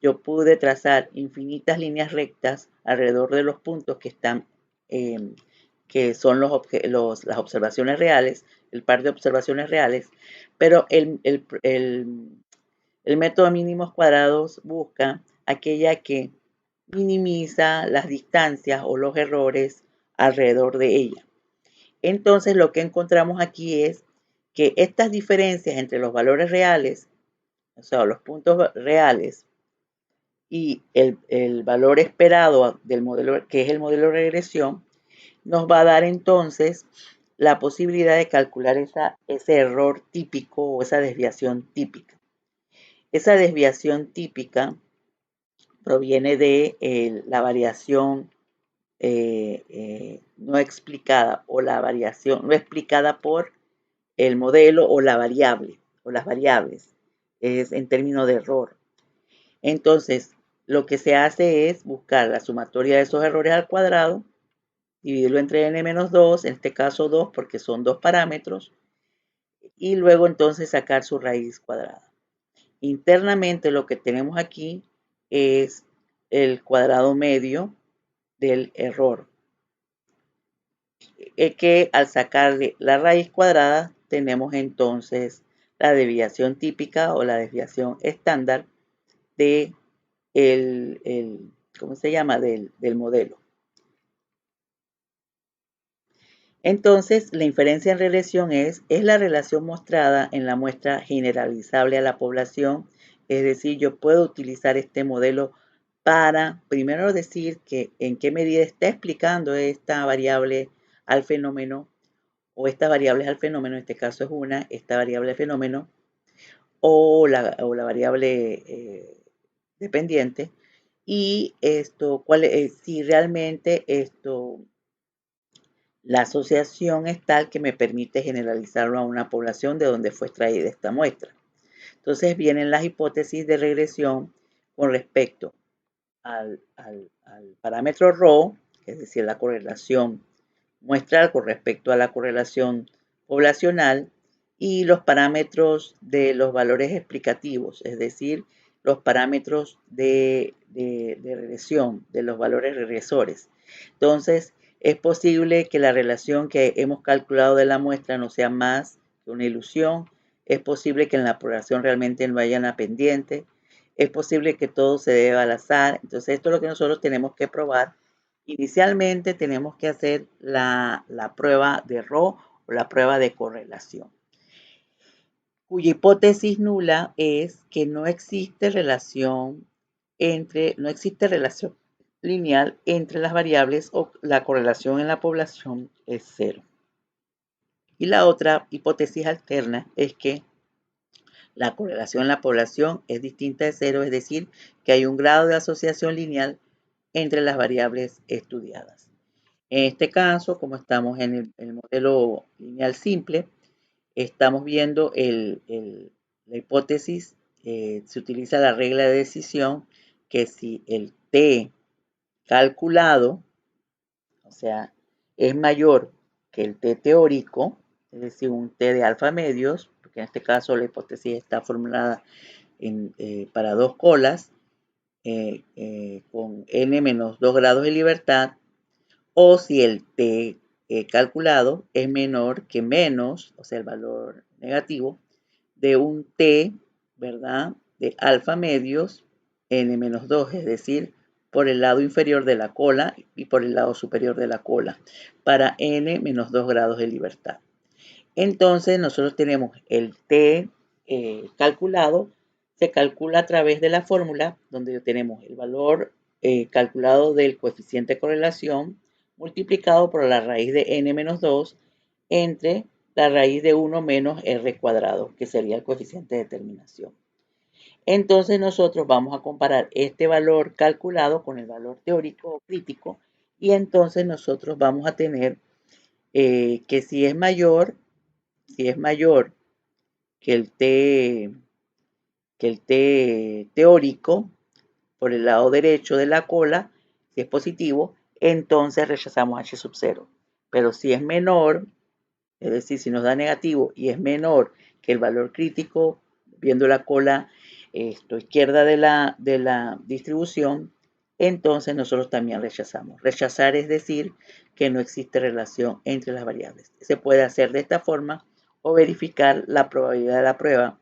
Yo pude trazar infinitas líneas rectas alrededor de los puntos que están, que son las observaciones reales, el par de observaciones reales, pero el método mínimos cuadrados busca aquella que minimiza las distancias o los errores alrededor de ella. Entonces lo que encontramos aquí es que estas diferencias entre los valores reales, o sea, los puntos reales y el valor esperado del modelo, que es el modelo de regresión, nos va a dar entonces la posibilidad de calcular ese error típico o esa desviación típica. Esa desviación típica proviene de la variación no explicada o la variación no explicada por el modelo o la variable o las variables. Es en términos de error. Entonces, lo que se hace es buscar la sumatoria de esos errores al cuadrado, dividirlo entre n-2, en este caso 2 porque son dos parámetros, y luego entonces sacar su raíz cuadrada. Internamente lo que tenemos aquí es el cuadrado medio del error, que al sacarle la raíz cuadrada tenemos entonces la desviación típica o la desviación estándar de ¿cómo se llama? Del modelo. Entonces, la inferencia en regresión es la relación mostrada en la muestra generalizable a la población. Es decir, yo puedo utilizar este modelo para, primero decir que en qué medida está explicando esta variable al fenómeno, o estas variables al fenómeno, en este caso es una, esta variable al fenómeno, o la variable dependiente, y si realmente la asociación es tal que me permite generalizarlo a una población de donde fue extraída esta muestra. Entonces vienen las hipótesis de regresión con respecto al parámetro ρ, es decir, la correlación muestral con respecto a la correlación poblacional, y los parámetros de los valores explicativos, es decir, los parámetros de regresión, de los valores regresores. Entonces, es posible que la relación que hemos calculado de la muestra no sea más que una ilusión. Es posible que en la población realmente no haya una pendiente. Es posible que todo se deba al azar. Entonces, esto es lo que nosotros tenemos que probar. Inicialmente tenemos que hacer la prueba de ρ o la prueba de correlación, cuya hipótesis nula es que no existe relación lineal entre las variables o la correlación en la población es cero. Y la otra hipótesis alterna es que la correlación en la población es distinta de cero, es decir, que hay un grado de asociación lineal entre las variables estudiadas. En este caso, como estamos en el modelo lineal simple, estamos viendo la hipótesis, se utiliza la regla de decisión, que si el t calculado, o sea, es mayor que el t teórico, es decir, un t de alfa medios, porque en este caso la hipótesis está formulada para dos colas, con n menos 2 grados de libertad, o si el t calculado es menor que menos, o sea, el valor negativo, de un t, ¿verdad?, de alfa medios n menos 2, es decir, por el lado inferior de la cola y por el lado superior de la cola, para n menos 2 grados de libertad. Entonces, nosotros tenemos el t calculado, se calcula a través de la fórmula, donde tenemos el valor calculado del coeficiente de correlación multiplicado por la raíz de n menos 2 entre la raíz de 1 menos r cuadrado, que sería el coeficiente de determinación. Entonces nosotros vamos a comparar este valor calculado con el valor teórico o crítico, y entonces nosotros vamos a tener que si es mayor que el t teórico por el lado derecho de la cola, si es positivo, entonces rechazamos h sub 0. Pero si es menor, es decir, si nos da negativo y es menor que el valor crítico, viendo la cola izquierda de la distribución, entonces nosotros también rechazamos. Rechazar es decir que no existe relación entre las variables. Se puede hacer de esta forma o verificar la probabilidad de la prueba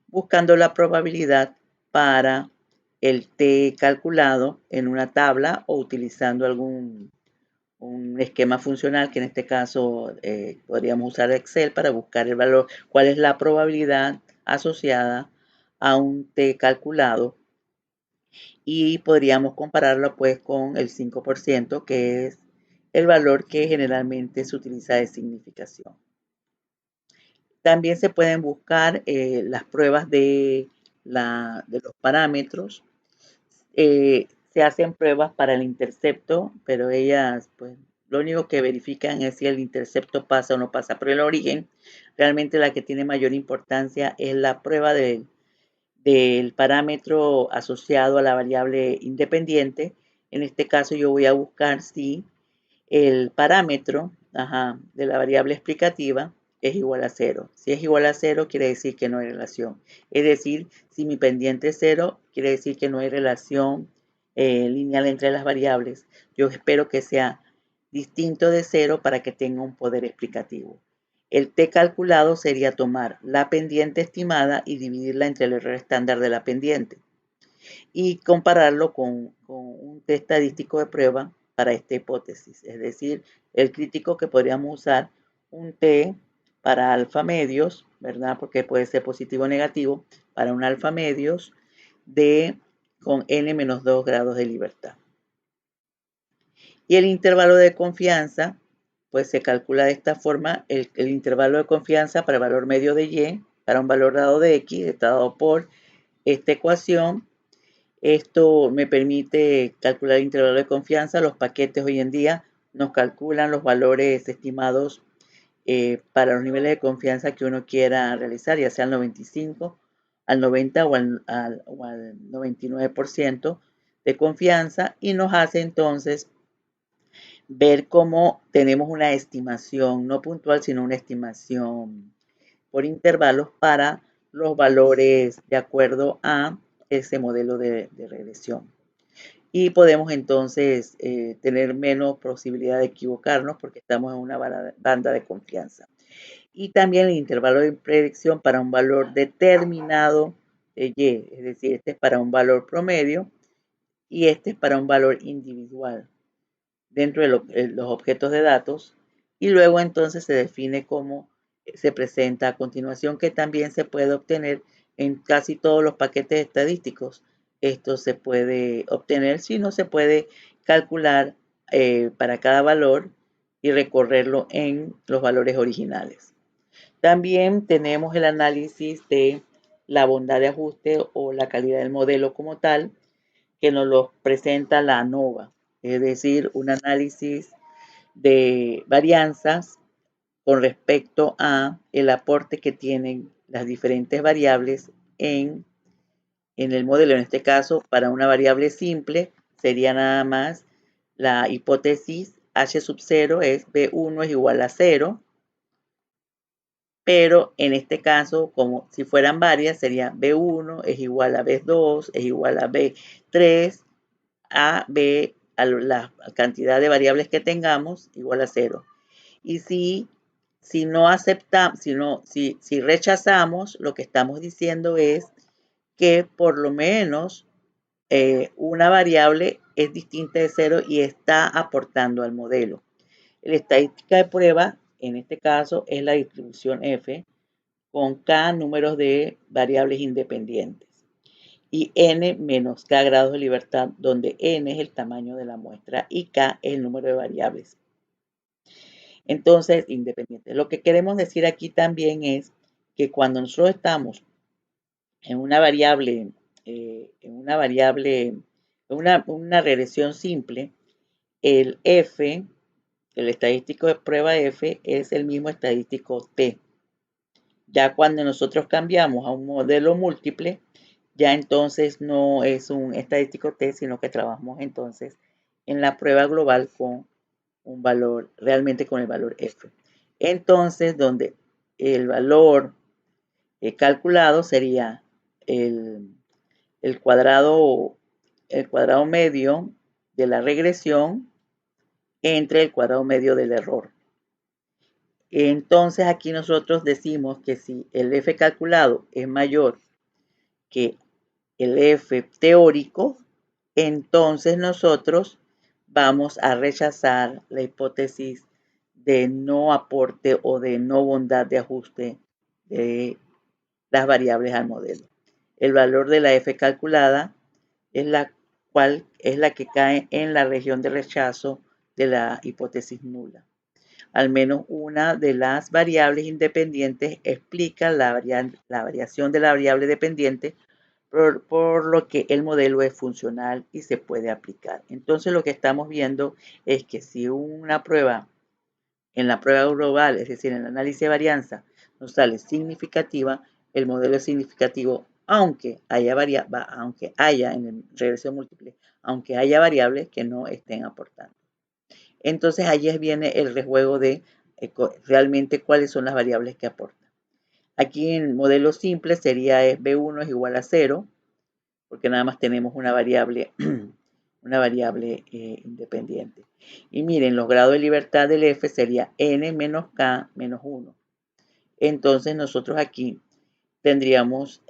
buscando la probabilidad para el t calculado en una tabla o utilizando un esquema funcional, que en este caso podríamos usar Excel para buscar el valor, cuál es la probabilidad asociada a un t calculado, y podríamos compararlo pues con el 5%, que es el valor que generalmente se utiliza de significación. También se pueden buscar las pruebas de los parámetros. Se hacen pruebas para el intercepto, pero ellas pues lo único que verifican es si el intercepto pasa o no pasa. Pero el origen, realmente la que tiene mayor importancia es la prueba del parámetro asociado a la variable independiente. En este caso yo voy a buscar si el parámetro de la variable explicativa es igual a 0. Si es igual a 0, quiere decir que no hay relación. Es decir, si mi pendiente es 0, quiere decir que no hay relación lineal entre las variables. Yo espero que sea distinto de 0 para que tenga un poder explicativo. El t calculado sería tomar la pendiente estimada y dividirla entre el error estándar de la pendiente y compararlo con un t estadístico de prueba para esta hipótesis. Es decir, el crítico que podríamos usar un t para alfa medios, ¿verdad? Porque puede ser positivo o negativo, para un alfa medios con n menos 2 grados de libertad. Y el intervalo de confianza, pues se calcula de esta forma, el intervalo de confianza para el valor medio de y, para un valor dado de x, está dado por esta ecuación. Esto me permite calcular el intervalo de confianza. Los paquetes hoy en día nos calculan los valores estimados para los niveles de confianza que uno quiera realizar, ya sea al 95, al 90 o al 99% de confianza, y nos hace entonces ver cómo tenemos una estimación, no puntual, sino una estimación por intervalos para los valores de acuerdo a ese modelo de regresión. Y podemos entonces tener menos posibilidad de equivocarnos porque estamos en una banda de confianza. Y también el intervalo de predicción para un valor determinado de y, es decir, este es para un valor promedio y este es para un valor individual dentro de los objetos de datos, y luego entonces se define cómo se presenta a continuación, que también se puede obtener en casi todos los paquetes estadísticos. Esto se puede obtener, si no se puede calcular para cada valor y recorrerlo en los valores originales. También tenemos el análisis de la bondad de ajuste o la calidad del modelo como tal, que nos lo presenta la ANOVA, es decir, un análisis de varianzas con respecto a el aporte que tienen las diferentes variables en el modelo. En este caso, para una variable simple, sería nada más la hipótesis H sub 0 es B1 es igual a 0, pero en este caso, como si fueran varias, sería B1 es igual a B2 es igual a B3 a B a la cantidad de variables que tengamos igual a 0. Y si no aceptamos, si rechazamos, lo que estamos diciendo es que por lo menos una variable es distinta de 0 y está aportando al modelo. La estadística de prueba, en este caso, es la distribución F con K números de variables independientes y n menos k grados de libertad, donde n es el tamaño de la muestra y k es el número de variables. Entonces, independiente. Lo que queremos decir aquí también es que cuando nosotros estamos en una variable, una regresión simple, el f, el estadístico de prueba f, es el mismo estadístico t. Ya cuando nosotros cambiamos a un modelo múltiple, ya entonces no es un estadístico t, sino que trabajamos entonces en la prueba global con un valor, realmente con el valor f. Entonces, donde el valor calculado sería el, el cuadrado medio de la regresión entre el cuadrado medio del error. Entonces aquí nosotros decimos que si el f calculado es mayor que el f teórico, entonces nosotros vamos a rechazar la hipótesis de no aporte o de no bondad de ajuste de las variables al modelo. El valor de la f calculada es la que cae en la región de rechazo de la hipótesis nula. Al menos una de las variables independientes explica la variación de la variable dependiente por lo que el modelo es funcional y se puede aplicar. Entonces lo que estamos viendo es que si una prueba, en la prueba global, es decir, en el análisis de varianza, nos sale significativa, el modelo es significativo, aunque haya en regresión múltiple, aunque haya variables que no estén aportando. Entonces allí viene el rejuego de realmente cuáles son las variables que aportan. Aquí en modelo simple sería B1 es igual a 0, porque nada más tenemos una variable, independiente. Y miren, los grados de libertad del F sería n menos k menos 1. Entonces nosotros aquí tenemos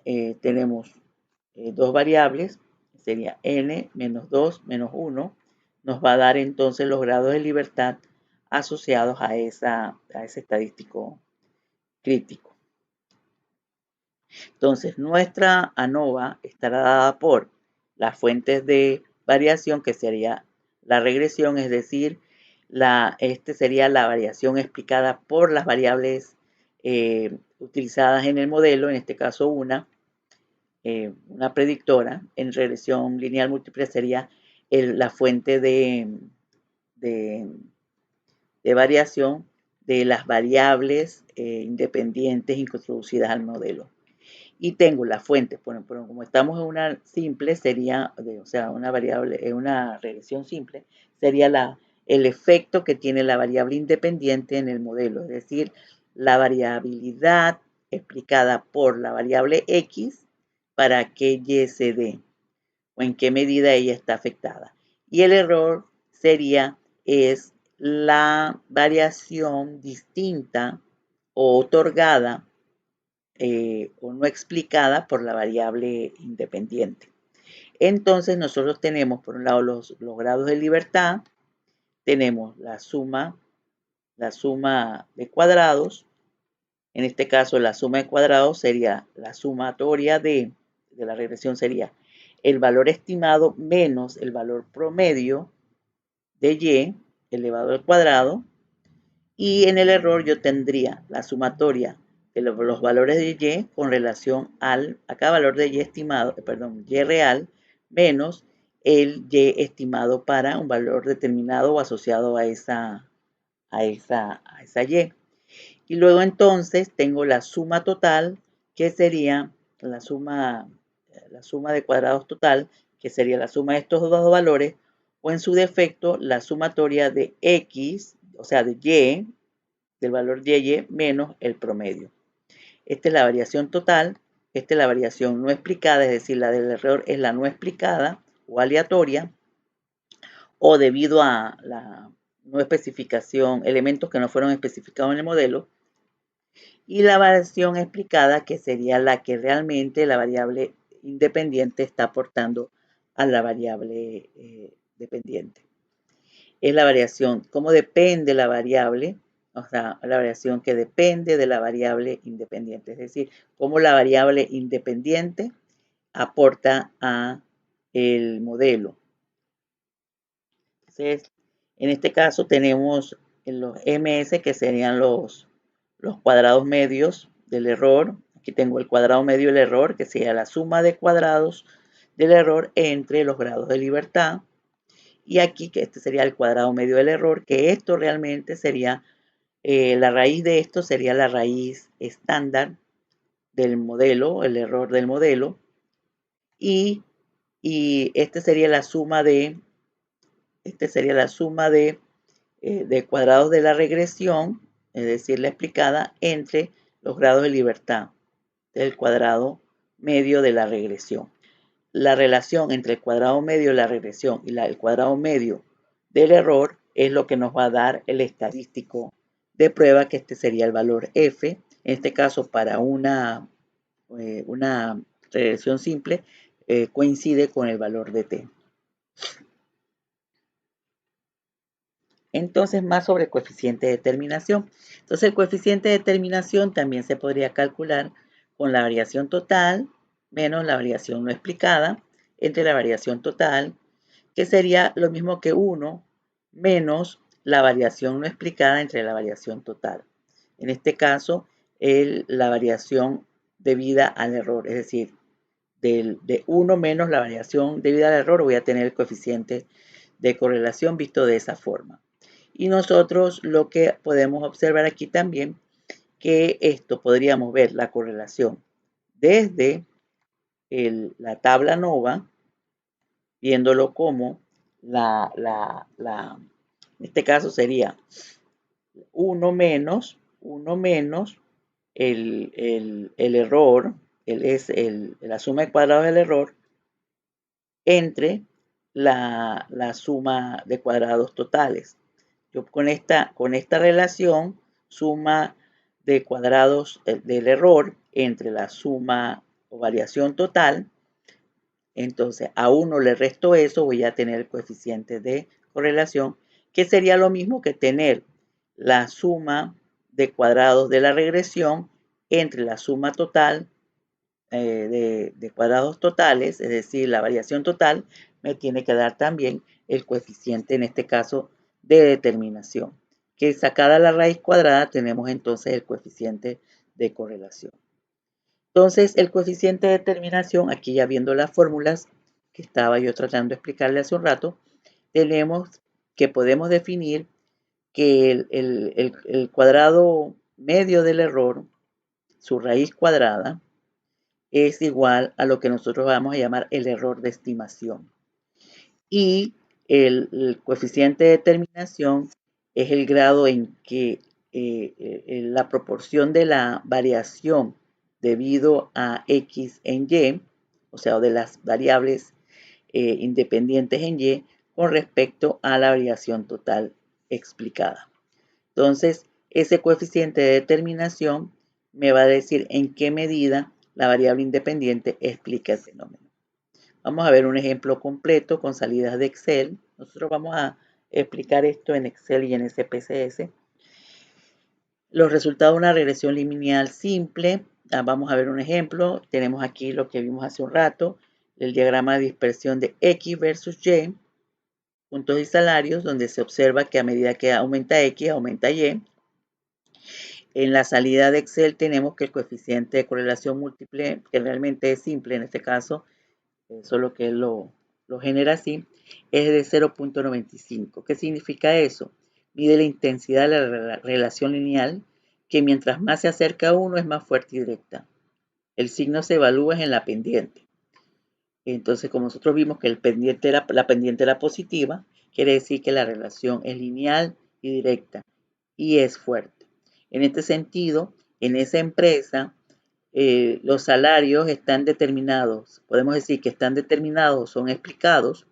dos variables, sería n menos 2 menos 1, nos va a dar entonces los grados de libertad asociados a ese estadístico crítico. Entonces, nuestra ANOVA estará dada por las fuentes de variación, que sería la regresión, es decir, sería la variación explicada por las variables utilizadas en el modelo, en este caso una predictora. En regresión lineal múltiple sería la fuente de variación de las variables independientes introducidas al modelo. Y tengo la fuente, bueno, pero como estamos en una simple, sería, o sea, una variable, en una regresión simple, sería el efecto que tiene la variable independiente en el modelo, es decir, la variabilidad explicada por la variable X para que Y se dé, o en qué medida ella está afectada. Y el error es la variación distinta o otorgada o no explicada por la variable independiente. Entonces nosotros tenemos por un lado los grados de libertad, tenemos la suma de cuadrados. En este caso la suma de cuadrados sería la sumatoria de la regresión, sería el valor estimado menos el valor promedio de y elevado al cuadrado, y en el error yo tendría la sumatoria de los valores de y con relación a cada valor de y estimado, y real, menos el y estimado para un valor determinado o asociado a esa y. Y luego entonces tengo la suma total, que sería la suma de cuadrados total, que sería la suma de estos dos valores, o en su defecto la sumatoria de x, o sea, de y, del valor de y menos el promedio. Esta es la variación total, esta es la variación no explicada, es decir, la del error es la no explicada o aleatoria, o debido a la no especificación, elementos que no fueron especificados en el modelo, y la variación explicada, que sería la que realmente la variable independiente está aportando a la variable dependiente. Es la variación, cómo depende la variable, o sea, la variación que depende de la variable independiente, es decir, cómo la variable independiente aporta a el modelo. Entonces, en este caso tenemos los ms, que serían los cuadrados medios del error. Aquí tengo el cuadrado medio del error, que sería la suma de cuadrados del error entre los grados de libertad. Y aquí, que este sería el cuadrado medio del error, que esto realmente sería, la raíz de esto sería la raíz estándar del modelo, el error del modelo. Y este sería la suma de cuadrados de la regresión, es decir, la explicada entre los grados de libertad del cuadrado medio de la regresión. La relación entre el cuadrado medio de la regresión y el cuadrado medio del error es lo que nos va a dar el estadístico de prueba, que este sería el valor F. En este caso, para una regresión simple, coincide con el valor de T. Entonces, más sobre el coeficiente de determinación. Entonces, el coeficiente de determinación también se podría calcular con la variación total menos la variación no explicada entre la variación total, que sería lo mismo que 1 menos la variación no explicada entre la variación total. En este caso, la variación debida al error, es decir, de 1 menos la variación debida al error, voy a tener el coeficiente de correlación visto de esa forma. Y nosotros lo que podemos observar aquí también, que esto podríamos ver la correlación desde la tabla NOVA, viéndolo como en este caso sería 1 menos el error, la suma de cuadrados del error entre la suma de cuadrados totales. Yo con esta relación, suma de cuadrados del error entre la suma o variación total, entonces a 1 le resto eso, voy a tener el coeficiente de correlación, que sería lo mismo que tener la suma de cuadrados de la regresión entre la suma total de cuadrados totales, es decir, la variación total, me tiene que dar también el coeficiente, en este caso, de determinación. Que sacada la raíz cuadrada, tenemos entonces el coeficiente de correlación. Entonces, el coeficiente de determinación, aquí ya viendo las fórmulas que estaba yo tratando de explicarle hace un rato, tenemos que podemos definir que el cuadrado medio del error, su raíz cuadrada, es igual a lo que nosotros vamos a llamar el error de estimación. Y el coeficiente de determinación es el grado en que la proporción de la variación debido a X en Y, o sea, de las variables independientes en Y, con respecto a la variación total explicada. Entonces, ese coeficiente de determinación me va a decir en qué medida la variable independiente explica el fenómeno. Vamos a ver un ejemplo completo con salidas de Excel. Nosotros vamos a explicar esto en Excel y en SPSS. Los resultados de una regresión lineal simple. Vamos a ver un ejemplo. Tenemos aquí lo que vimos hace un rato, el diagrama de dispersión de X versus Y, puntos y salarios, donde se observa que a medida que aumenta X, aumenta Y. En la salida de Excel tenemos que el coeficiente de correlación múltiple, que realmente es simple en este caso, solo que lo genera así, es de 0.95. ¿Qué significa eso? Mide la intensidad de la relación lineal, que mientras más se acerca a 1 es más fuerte y directa. El signo se evalúa en la pendiente. Entonces, como nosotros vimos que la pendiente era positiva, quiere decir que la relación es lineal y directa y es fuerte. En este sentido, en esa empresa, los salarios están determinados, podemos decir que están determinados, son explicados,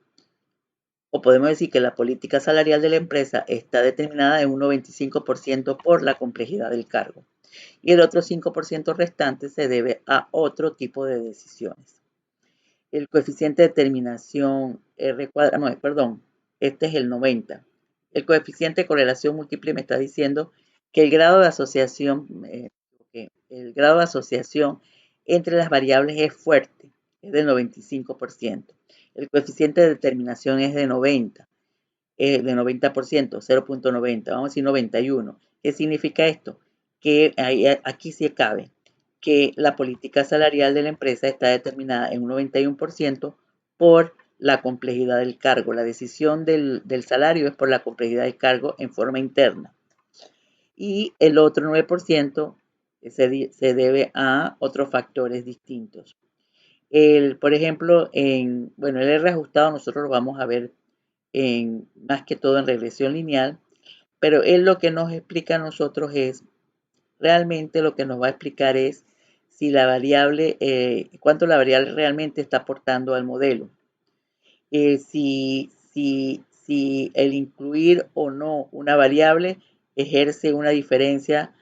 o podemos decir que la política salarial de la empresa está determinada en un 95% por la complejidad del cargo. Y el otro 5% restante se debe a otro tipo de decisiones. El coeficiente de determinación R cuadrado, no, perdón, este es el 90. El coeficiente de correlación múltiple me está diciendo que el grado de asociación, entre las variables es fuerte, es del 95%. El coeficiente de determinación es de 90%, 0.90, vamos a decir 91. ¿Qué significa esto? Que aquí sí cabe que la política salarial de la empresa está determinada en un 91% por la complejidad del cargo. La decisión del salario es por la complejidad del cargo en forma interna. Y el otro 9% se debe a otros factores distintos. Por ejemplo, el R ajustado nosotros lo vamos a ver más que todo en regresión lineal, pero él lo que nos explica a nosotros es, realmente lo que nos va a explicar es si la variable, cuánto la variable realmente está aportando al modelo. Si el incluir o no una variable ejerce una diferencia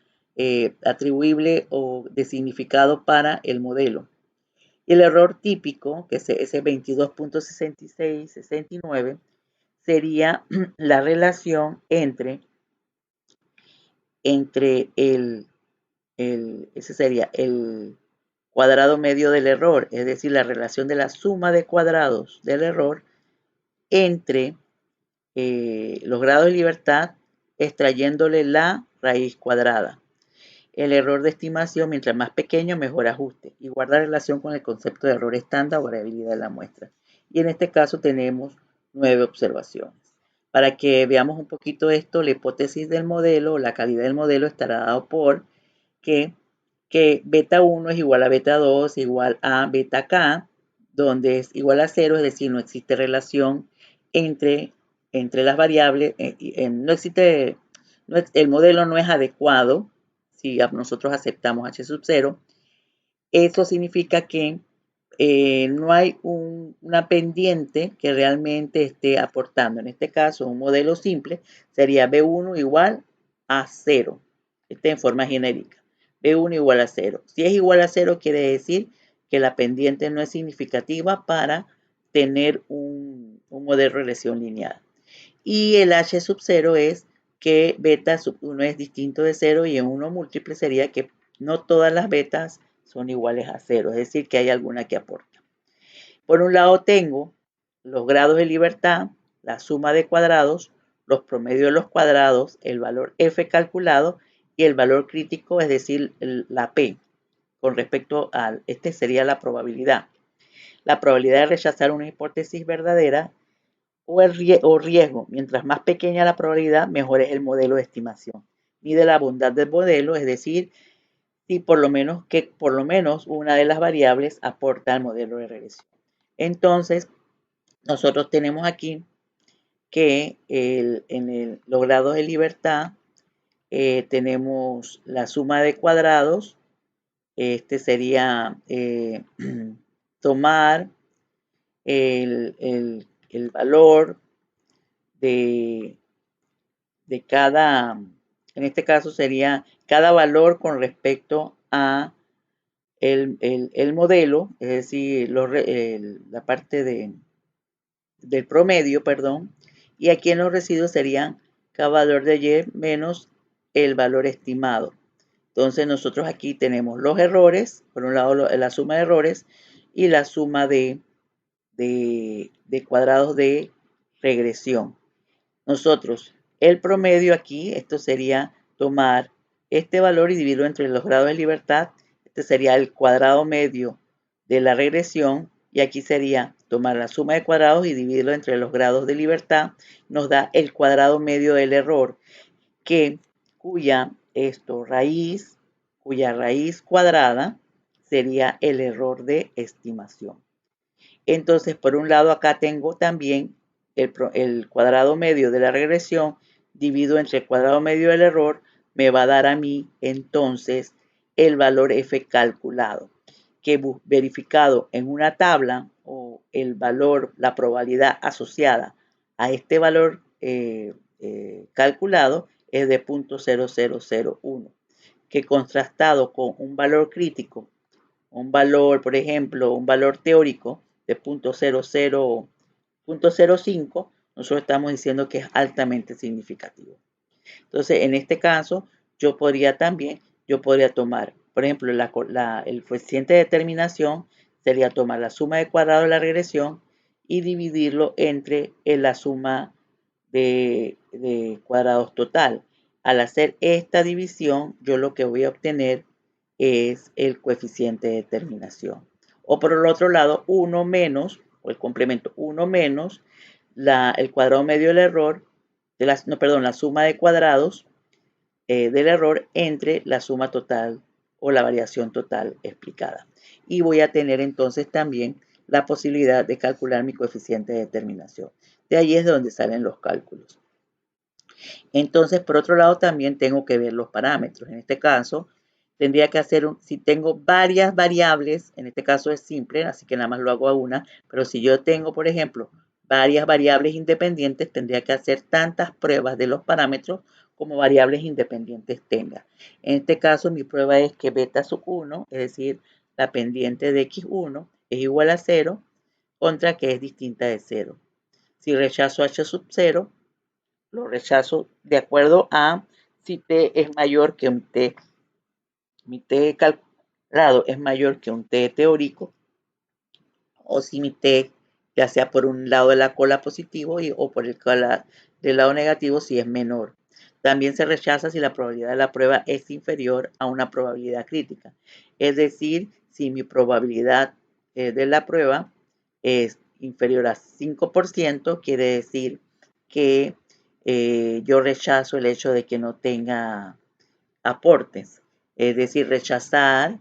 atribuible o de significado para el modelo. Y el error típico, que es ese 22.6669, sería la relación entre ese sería el cuadrado medio del error, es decir, la relación de la suma de cuadrados del error entre los grados de libertad, extrayéndole la raíz cuadrada. el error de estimación, mientras más pequeño, mejor ajuste y guarda relación con el concepto de error estándar o variabilidad de la muestra. Y en este caso tenemos 9 observaciones. Para que veamos un poquito esto, la hipótesis del modelo, la calidad del modelo estará dado por que beta 1 es igual a beta 2 igual a beta k, donde es igual a 0, es decir, no existe relación entre las variables, no existe, el modelo no es adecuado si nosotros aceptamos h sub 0. Eso significa que no hay una pendiente que realmente esté aportando. En este caso, un modelo simple sería B1 igual a 0. Este en forma genérica. B1 igual a 0. Si es igual a 0, quiere decir que la pendiente no es significativa para tener un modelo de regresión lineal. Y el H sub 0 es que beta sub 1 es distinto de 0 y en 1 múltiple sería que no todas las betas son iguales a 0, es decir, que hay alguna que aporta. Por un lado tengo los grados de libertad, la suma de cuadrados, los promedios de los cuadrados, el valor f calculado y el valor crítico, es decir, la p, con respecto a, este sería la probabilidad. La probabilidad de rechazar una hipótesis verdadera o riesgo. Mientras más pequeña la probabilidad, mejor es el modelo de estimación. Mide la bondad del modelo, es decir, si por lo menos una de las variables aporta al modelo de regresión. Entonces, nosotros tenemos aquí que en los grados de libertad tenemos la suma de cuadrados. Este sería tomar el valor de cada, en este caso sería cada valor con respecto a el modelo, es decir, la parte del promedio, perdón, y aquí en los residuos serían cada valor de Y menos el valor estimado. Entonces nosotros aquí tenemos los errores, por un lado la suma de errores y la suma de cuadrados de regresión. Nosotros, el promedio aquí, esto sería tomar este valor y dividirlo entre los grados de libertad. Este sería el cuadrado medio de la regresión. Y aquí sería tomar la suma de cuadrados y dividirlo entre los grados de libertad. Nos da el cuadrado medio del error, cuya raíz cuadrada sería el error de estimación. Entonces, por un lado, acá tengo también el cuadrado medio de la regresión dividido entre el cuadrado medio del error, me va a dar a mí entonces el valor f calculado, que verificado en una tabla o el valor, la probabilidad asociada a este valor calculado es de 0.0001, que contrastado con un valor crítico, un valor, por ejemplo, un valor teórico de 0.05, nosotros estamos diciendo que es altamente significativo. Entonces, en este caso, yo podría tomar, por ejemplo, el coeficiente de determinación sería tomar la suma de cuadrados de la regresión y dividirlo entre la suma de cuadrados total. Al hacer esta división, yo lo que voy a obtener es el coeficiente de determinación. O por el otro lado, 1 menos, o el complemento 1 menos, el cuadrado medio del error, la suma de cuadrados del error entre la suma total o la variación total explicada. Y voy a tener entonces también la posibilidad de calcular mi coeficiente de determinación. De ahí es donde salen los cálculos. Entonces, por otro lado, también tengo que ver los parámetros. En este caso, tendría que hacer, si tengo varias variables, en este caso es simple, así que nada más lo hago a una, pero si yo tengo, por ejemplo, varias variables independientes, tendría que hacer tantas pruebas de los parámetros como variables independientes tenga. En este caso, mi prueba es que beta sub 1, es decir, la pendiente de x1 es igual a 0 contra que es distinta de 0. Si rechazo h sub 0, lo rechazo de acuerdo a si t es mayor que un t. Mi t calculado es mayor que un t teórico, o si mi t, ya sea por un lado de la cola positivo o por el del lado negativo, si es menor. también se rechaza si la probabilidad de la prueba es inferior a una probabilidad crítica. Es decir, si mi probabilidad de la prueba es inferior a 5%, quiere decir que yo rechazo el hecho de que no tenga aportes. Es decir, rechazar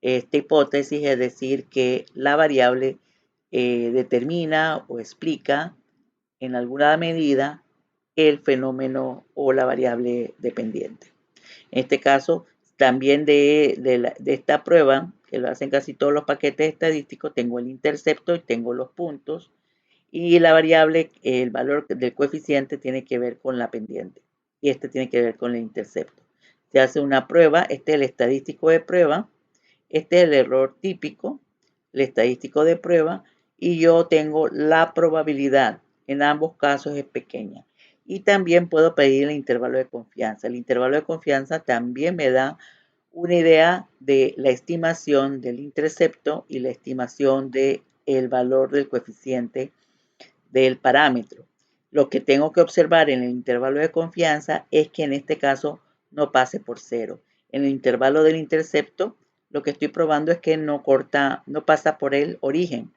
esta hipótesis es decir que la variable determina o explica en alguna medida el fenómeno o la variable dependiente. En este caso, también de esta prueba, que lo hacen casi todos los paquetes estadísticos, tengo el intercepto y tengo los puntos. Y la variable, el valor del coeficiente tiene que ver con la pendiente. Y este tiene que ver con el intercepto. Se hace una prueba, este es el estadístico de prueba, este es el error típico, el estadístico de prueba, y yo tengo la probabilidad. En ambos casos es pequeña. Y también puedo pedir el intervalo de confianza. El intervalo de confianza también me da una idea de la estimación del intercepto y la estimación del valor del coeficiente del parámetro. Lo que tengo que observar en el intervalo de confianza es que en este caso no pase por 0. En el intervalo del intercepto, lo que estoy probando es que no pasa por el origen.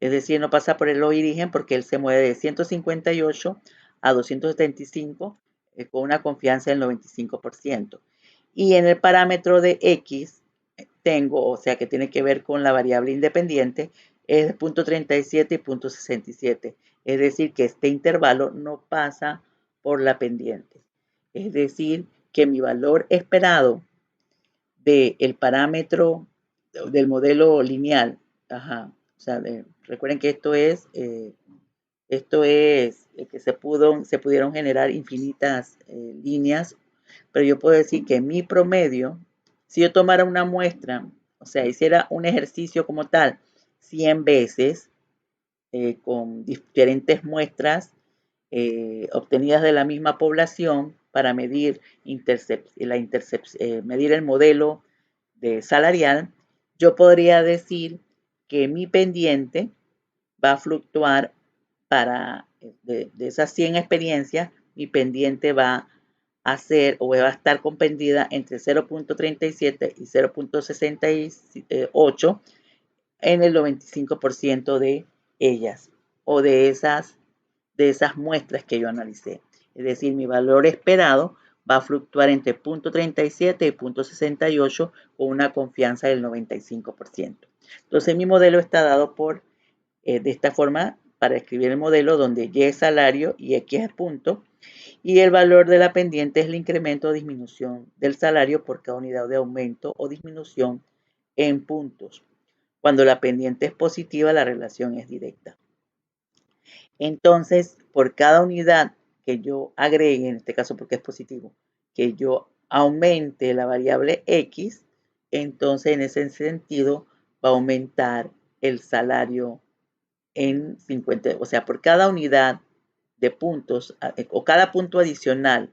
Es decir, no pasa por el origen porque él se mueve de 158 a 275 con una confianza del 95%. Y en el parámetro de X tengo, o sea que tiene que ver con la variable independiente, es de 0.37 y 0.67. Es decir, que este intervalo no pasa por la pendiente. Es decir, que mi valor esperado del parámetro del modelo lineal, o sea, recuerden que esto es que se pudieron generar infinitas líneas, pero yo puedo decir que mi promedio, si yo tomara una muestra, o sea, hiciera un ejercicio como tal 100 veces con diferentes muestras obtenidas de la misma población para medir, medir el modelo de salarial, yo podría decir que mi pendiente va a fluctuar de esas 100 experiencias, mi pendiente va a ser o va a estar compendida entre 0.37 y 0.68 en el 95% de ellas o de esas muestras que yo analicé. Es decir, mi valor esperado va a fluctuar entre 0.37 y 0.68 con una confianza del 95%. Entonces mi modelo está dado de esta forma para escribir el modelo donde Y es salario y X es punto y el valor de la pendiente es el incremento o disminución del salario por cada unidad de aumento o disminución en puntos. Cuando la pendiente es positiva, la relación es directa. Entonces, por cada unidad que yo agregue, en este caso porque es positivo, que yo aumente la variable X, entonces en ese sentido va a aumentar el salario en 50, o sea, por cada unidad de puntos o cada punto adicional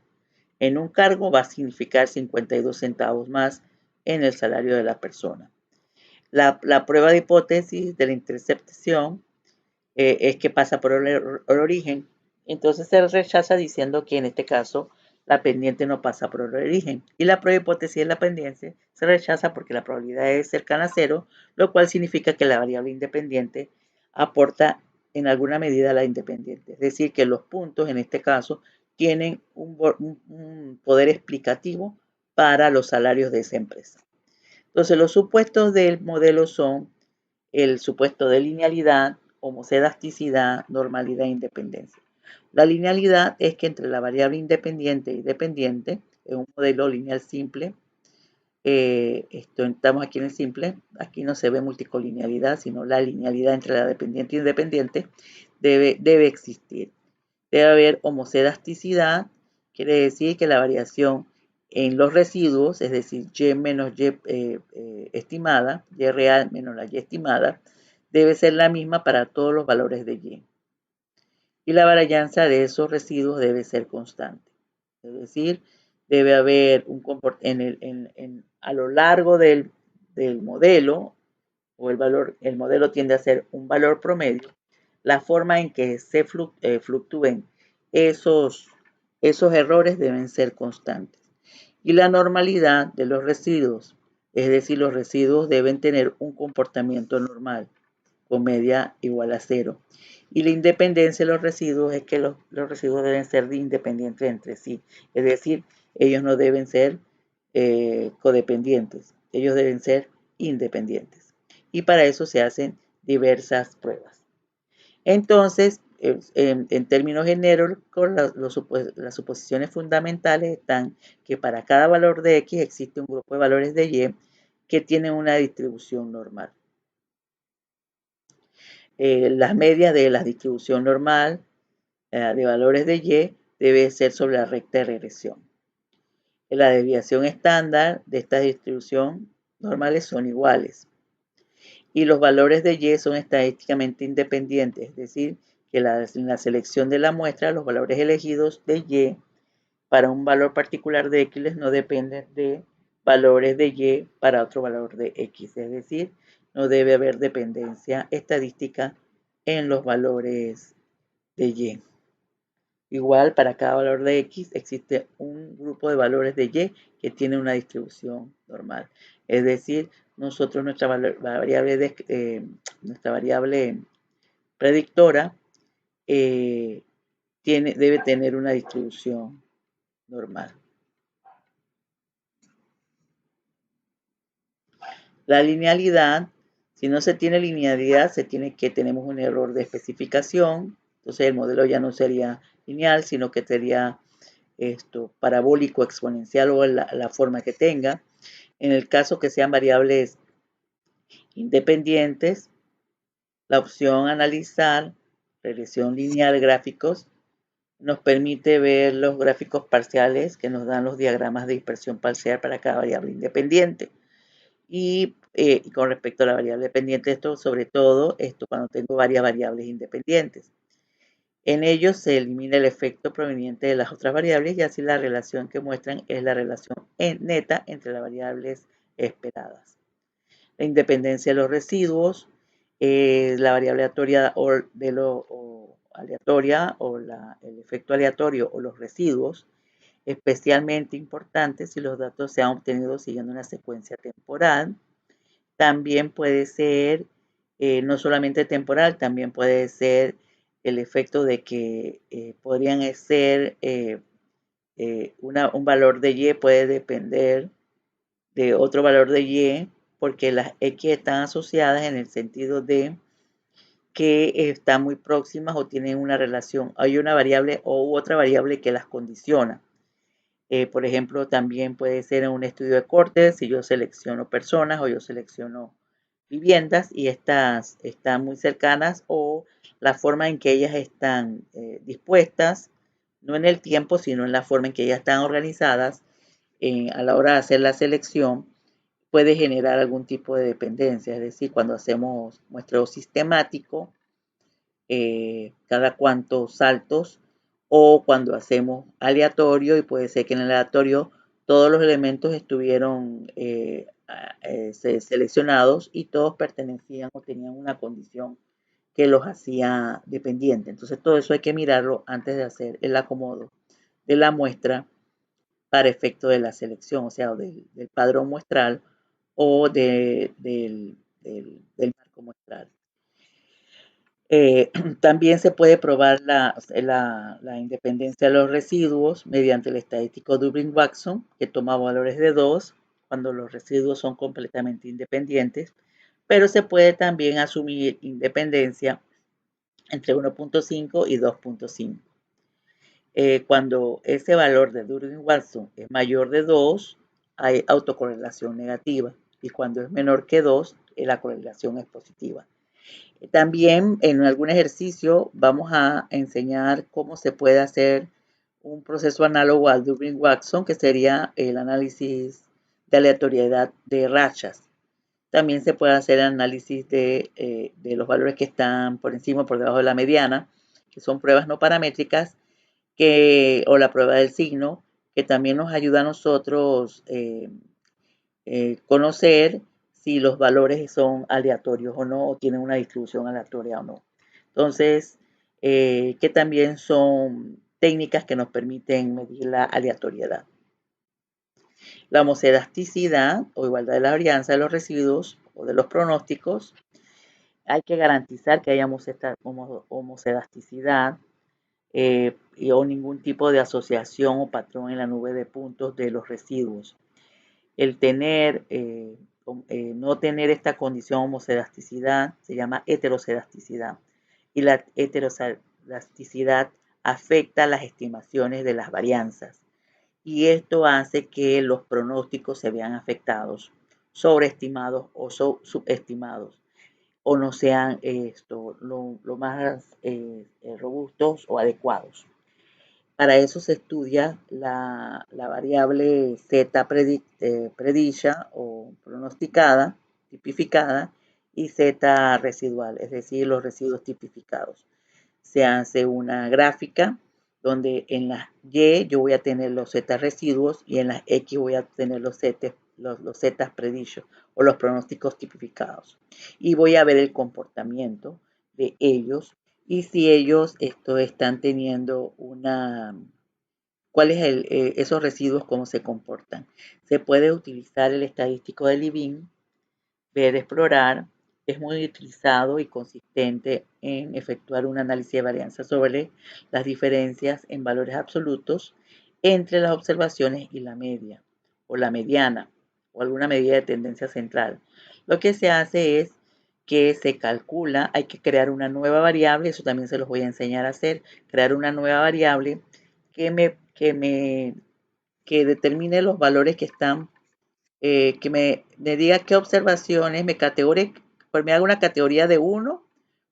en un cargo va a significar 52 centavos más en el salario de la persona. La prueba de hipótesis de la interceptación es que pasa por el origen. Entonces se rechaza diciendo que en este caso la pendiente no pasa por el origen. Y la prueba de hipótesis de la pendiente se rechaza porque la probabilidad es cercana a 0, lo cual significa que la variable independiente aporta en alguna medida a la independiente. Es decir, que los puntos en este caso tienen un poder explicativo para los salarios de esa empresa. Entonces los supuestos del modelo son el supuesto de linealidad, homocedasticidad, normalidad e independencia. La linealidad es que entre la variable independiente y dependiente, en un modelo lineal simple, estamos aquí en el simple, aquí no se ve multicolinealidad, sino la linealidad entre la dependiente y independiente debe existir. Debe haber homocedasticidad, quiere decir que la variación en los residuos, es decir, Y menos Y estimada, Y real menos la Y estimada, debe ser la misma para todos los valores de Y. Y la varianza de esos residuos debe ser constante. Es decir, debe haber a lo largo del modelo, o el modelo tiende a ser un valor promedio, la forma en que se fluctúen esos esos errores deben ser constantes. Y la normalidad de los residuos, es decir, los residuos deben tener un comportamiento normal, con media igual a 0. Y la independencia de los residuos es que los residuos deben ser independientes entre sí, es decir, ellos no deben ser codependientes, ellos deben ser independientes. Y para eso se hacen diversas pruebas. Entonces, en términos genéricos, las suposiciones fundamentales están que para cada valor de X existe un grupo de valores de Y que tienen una distribución normal. Las medias de la distribución normal de valores de Y debe ser sobre la recta de regresión. La desviación estándar de esta distribución normales son iguales. Y los valores de Y son estadísticamente independientes, es decir, que en la selección de la muestra, los valores elegidos de Y para un valor particular de X no dependen de valores de Y para otro valor de X, es decir, no debe haber dependencia estadística en los valores de Y. Igual, para cada valor de X existe un grupo de valores de Y que tiene una distribución normal. Es decir, nosotros nuestra variable predictora debe tener una distribución normal. La linealidad, si no se tiene linealidad, tenemos un error de especificación. Entonces el modelo ya no sería lineal, sino que sería parabólico exponencial o la forma que tenga. En el caso que sean variables independientes, la opción analizar, regresión lineal, gráficos, nos permite ver los gráficos parciales que nos dan los diagramas de dispersión parcial para cada variable independiente. Y con respecto a la variable dependiente, sobre todo cuando tengo varias variables independientes. En ellos se elimina el efecto proveniente de las otras variables y así la relación que muestran es la relación neta entre las variables esperadas. La independencia de los residuos, la variable aleatoria el efecto aleatorio o los residuos, especialmente importantes si los datos se han obtenido siguiendo una secuencia temporal. También puede ser no solamente temporal, también puede ser el efecto de que podrían ser un valor de Y puede depender de otro valor de Y porque las X están asociadas en el sentido de que están muy próximas o tienen una relación. Hay una variable u otra variable que las condiciona. Por ejemplo, también puede ser en un estudio de cortes, si yo selecciono personas o yo selecciono viviendas y estas están muy cercanas o la forma en que ellas están dispuestas, no en el tiempo, sino en la forma en que ellas están organizadas a la hora de hacer la selección, puede generar algún tipo de dependencia. Es decir, cuando hacemos muestreo sistemático, cada cuantos saltos, o cuando hacemos aleatorio, y puede ser que en el aleatorio todos los elementos estuvieron seleccionados y todos pertenecían o tenían una condición que los hacía dependientes. Entonces todo eso hay que mirarlo antes de hacer el acomodo de la muestra para efecto de la selección, o sea, del padrón muestral o del marco muestral. También se puede probar la independencia de los residuos mediante el estadístico Durbin-Watson, que toma valores de 2 cuando los residuos son completamente independientes, pero se puede también asumir independencia entre 1.5 y 2.5. Cuando ese valor de Durbin-Watson es mayor de 2, hay autocorrelación negativa, y cuando es menor que 2, la correlación es positiva. También en algún ejercicio vamos a enseñar cómo se puede hacer un proceso análogo al Durbin-Watson, que sería el análisis de aleatoriedad de rachas. También se puede hacer análisis de los valores que están por encima o por debajo de la mediana, que son pruebas no paramétricas, o la prueba del signo, que también nos ayuda a nosotros conocer si los valores son aleatorios o no, o tienen una distribución aleatoria o no. Entonces, que también son técnicas que nos permiten medir la aleatoriedad. La homoscedasticidad o igualdad de la varianza de los residuos o de los pronósticos. Hay que garantizar que haya homoscedasticidad o ningún tipo de asociación o patrón en la nube de puntos de los residuos. El no tener esta condición homoscedasticidad se llama heterocedasticidad, y la heterocedasticidad afecta las estimaciones de las varianzas, y esto hace que los pronósticos se vean afectados, sobreestimados o subestimados, o no sean lo más robustos o adecuados. Para eso se estudia la variable Z predicha o pronosticada, tipificada, y Z residual, es decir, los residuos tipificados. Se hace una gráfica donde en las Y yo voy a tener los Z residuos y en las X voy a tener los Z predichos o los pronósticos tipificados. Y voy a ver el comportamiento de ellos y si ellos están teniendo ¿cuál es esos residuos, cómo se comportan? Se puede utilizar el estadístico de Levine, ver, explorar. Es muy utilizado y consistente en efectuar un análisis de varianza sobre las diferencias en valores absolutos entre las observaciones y la media, o la mediana, o alguna medida de tendencia central. Lo que se hace es que se calcula, hay que crear una nueva variable, eso también se los voy a enseñar a hacer, crear una nueva variable que determine los valores que están, que me diga qué observaciones, me haga una categoría de 1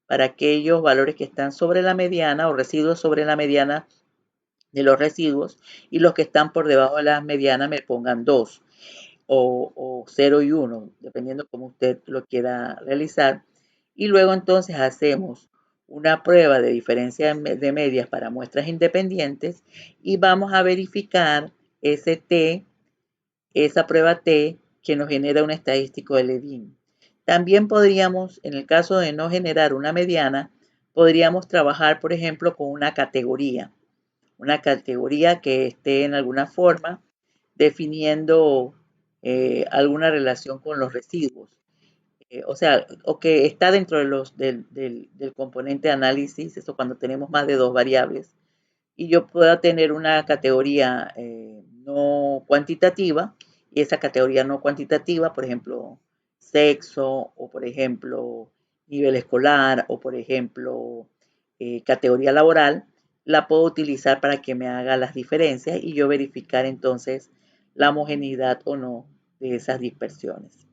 para aquellos valores que están sobre la mediana o residuos sobre la mediana de los residuos, y los que están por debajo de la mediana me pongan 2 o 0 y 1, dependiendo cómo usted lo quiera realizar. Y luego entonces hacemos una prueba de diferencia de medias para muestras independientes y vamos a verificar esa prueba T que nos genera un estadístico de Levine. También podríamos, en el caso de no generar una mediana, podríamos trabajar, por ejemplo, con una categoría que esté en alguna forma definiendo alguna relación con los residuos. O que está dentro del componente de análisis, eso cuando tenemos más de 2 variables, y yo pueda tener una categoría no cuantitativa, y esa categoría no cuantitativa, por ejemplo, sexo, o por ejemplo, nivel escolar, o por ejemplo, categoría laboral, la puedo utilizar para que me haga las diferencias y yo verificar entonces la homogeneidad o no de esas dispersiones.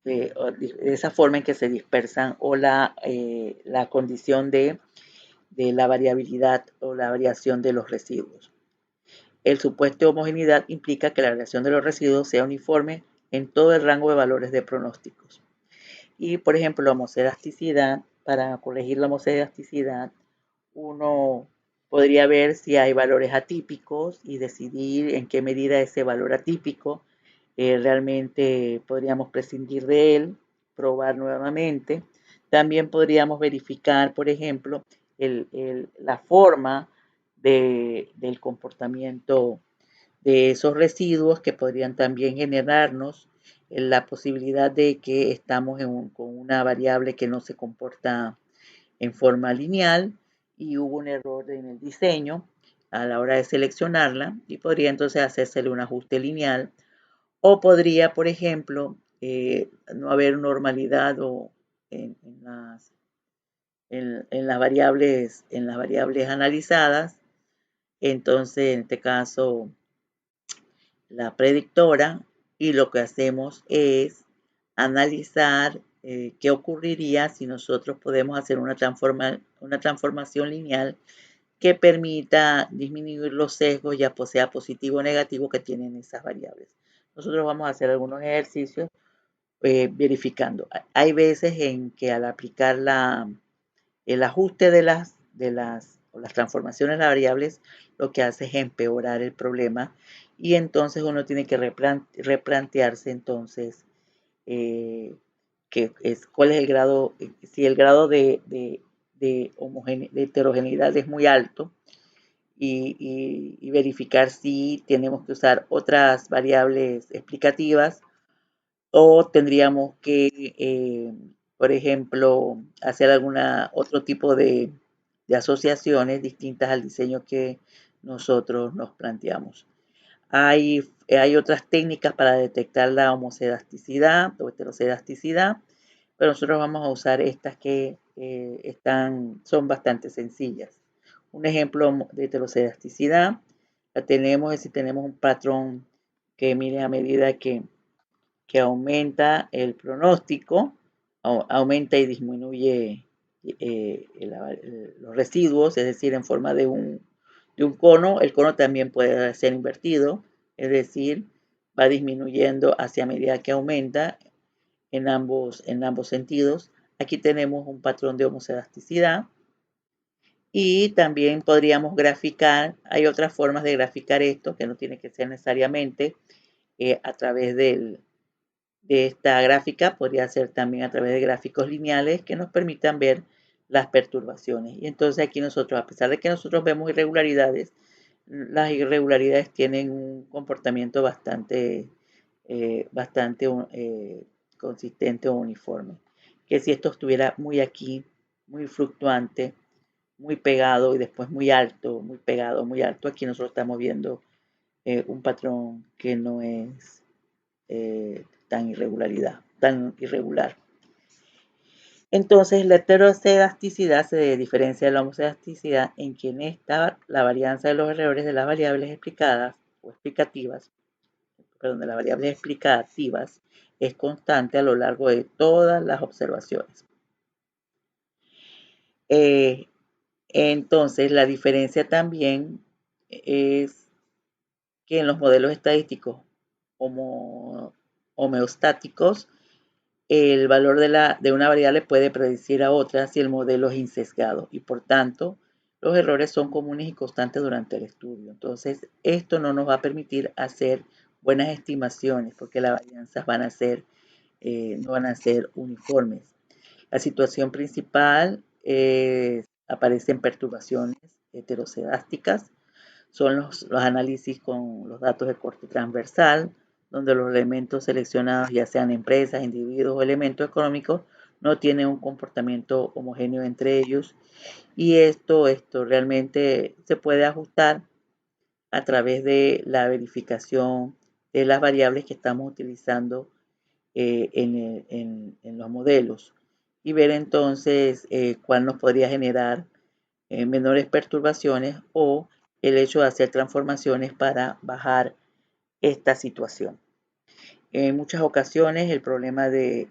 De esa forma en que se dispersan o la condición de la variabilidad o la variación de los residuos. El supuesto de homogeneidad implica que la variación de los residuos sea uniforme en todo el rango de valores de pronósticos. Y, por ejemplo, la homoscedasticidad, para corregir la homoscedasticidad, uno podría ver si hay valores atípicos y decidir en qué medida ese valor atípico realmente podríamos prescindir de él, probar nuevamente. También podríamos verificar, por ejemplo, la forma del comportamiento de esos residuos que podrían también generarnos la posibilidad de que estamos con una variable que no se comporta en forma lineal y hubo un error en el diseño a la hora de seleccionarla y podría entonces hacérsele un ajuste lineal, o podría, por ejemplo, no haber normalidad en, en las en las variables analizadas. Entonces, en este caso, la predictora, y lo que hacemos es analizar qué ocurriría si nosotros podemos hacer una transformación lineal que permita disminuir los sesgos, ya sea positivo o negativo, que tienen esas variables. Nosotros vamos a hacer algunos ejercicios verificando. Hay veces en que al aplicar el ajuste de las transformaciones de las variables, lo que hace es empeorar el problema y entonces uno tiene que replantearse entonces cuál es el grado, si el grado de de heterogeneidad es muy alto y verificar si tenemos que usar otras variables explicativas o tendríamos que, por ejemplo, hacer otro tipo de asociaciones distintas al diseño que nosotros nos planteamos. Hay otras técnicas para detectar la homocedasticidad o heterocedasticidad, pero nosotros vamos a usar estas que son bastante sencillas. Un ejemplo de heterocedasticidad la tenemos si tenemos un patrón que mire a medida que aumenta el pronóstico, aumenta y disminuye los residuos, es decir, en forma de un cono. El cono también puede ser invertido, es decir, va disminuyendo hacia medida que aumenta en ambos sentidos. Aquí tenemos un patrón de homocedasticidad y también podríamos graficar, hay otras formas de graficar esto que no tiene que ser necesariamente a través de esta gráfica, podría ser también a través de gráficos lineales que nos permitan ver las perturbaciones. Y entonces aquí nosotros, a pesar de que nosotros vemos irregularidades, las irregularidades tienen un comportamiento bastante consistente o uniforme. Que si esto estuviera muy aquí, muy fluctuante, muy pegado y después muy alto, muy pegado, muy alto, aquí nosotros estamos viendo un patrón que no es tan irregular. Entonces, la heterocedasticidad se diferencia de la homocedasticidad en que en esta la varianza de los errores de las variables explicadas o explicativas, de las variables explicativas es constante a lo largo de todas las observaciones. Entonces, la diferencia también es que en los modelos estadísticos homeostáticos, el valor de una variable puede predecir a otra si el modelo es insesgado y por tanto los errores son comunes y constantes durante el estudio. Entonces, esto no nos va a permitir hacer buenas estimaciones porque las varianzas no van a ser uniformes. La situación principal aparecen perturbaciones heterocedásticas, son los análisis con los datos de corte transversal, donde los elementos seleccionados, ya sean empresas, individuos o elementos económicos, no tienen un comportamiento homogéneo entre ellos. Y esto realmente se puede ajustar a través de la verificación de las variables que estamos utilizando en los modelos y ver entonces cuál nos podría generar menores perturbaciones o el hecho de hacer transformaciones para bajar esta situación. En muchas ocasiones el problema de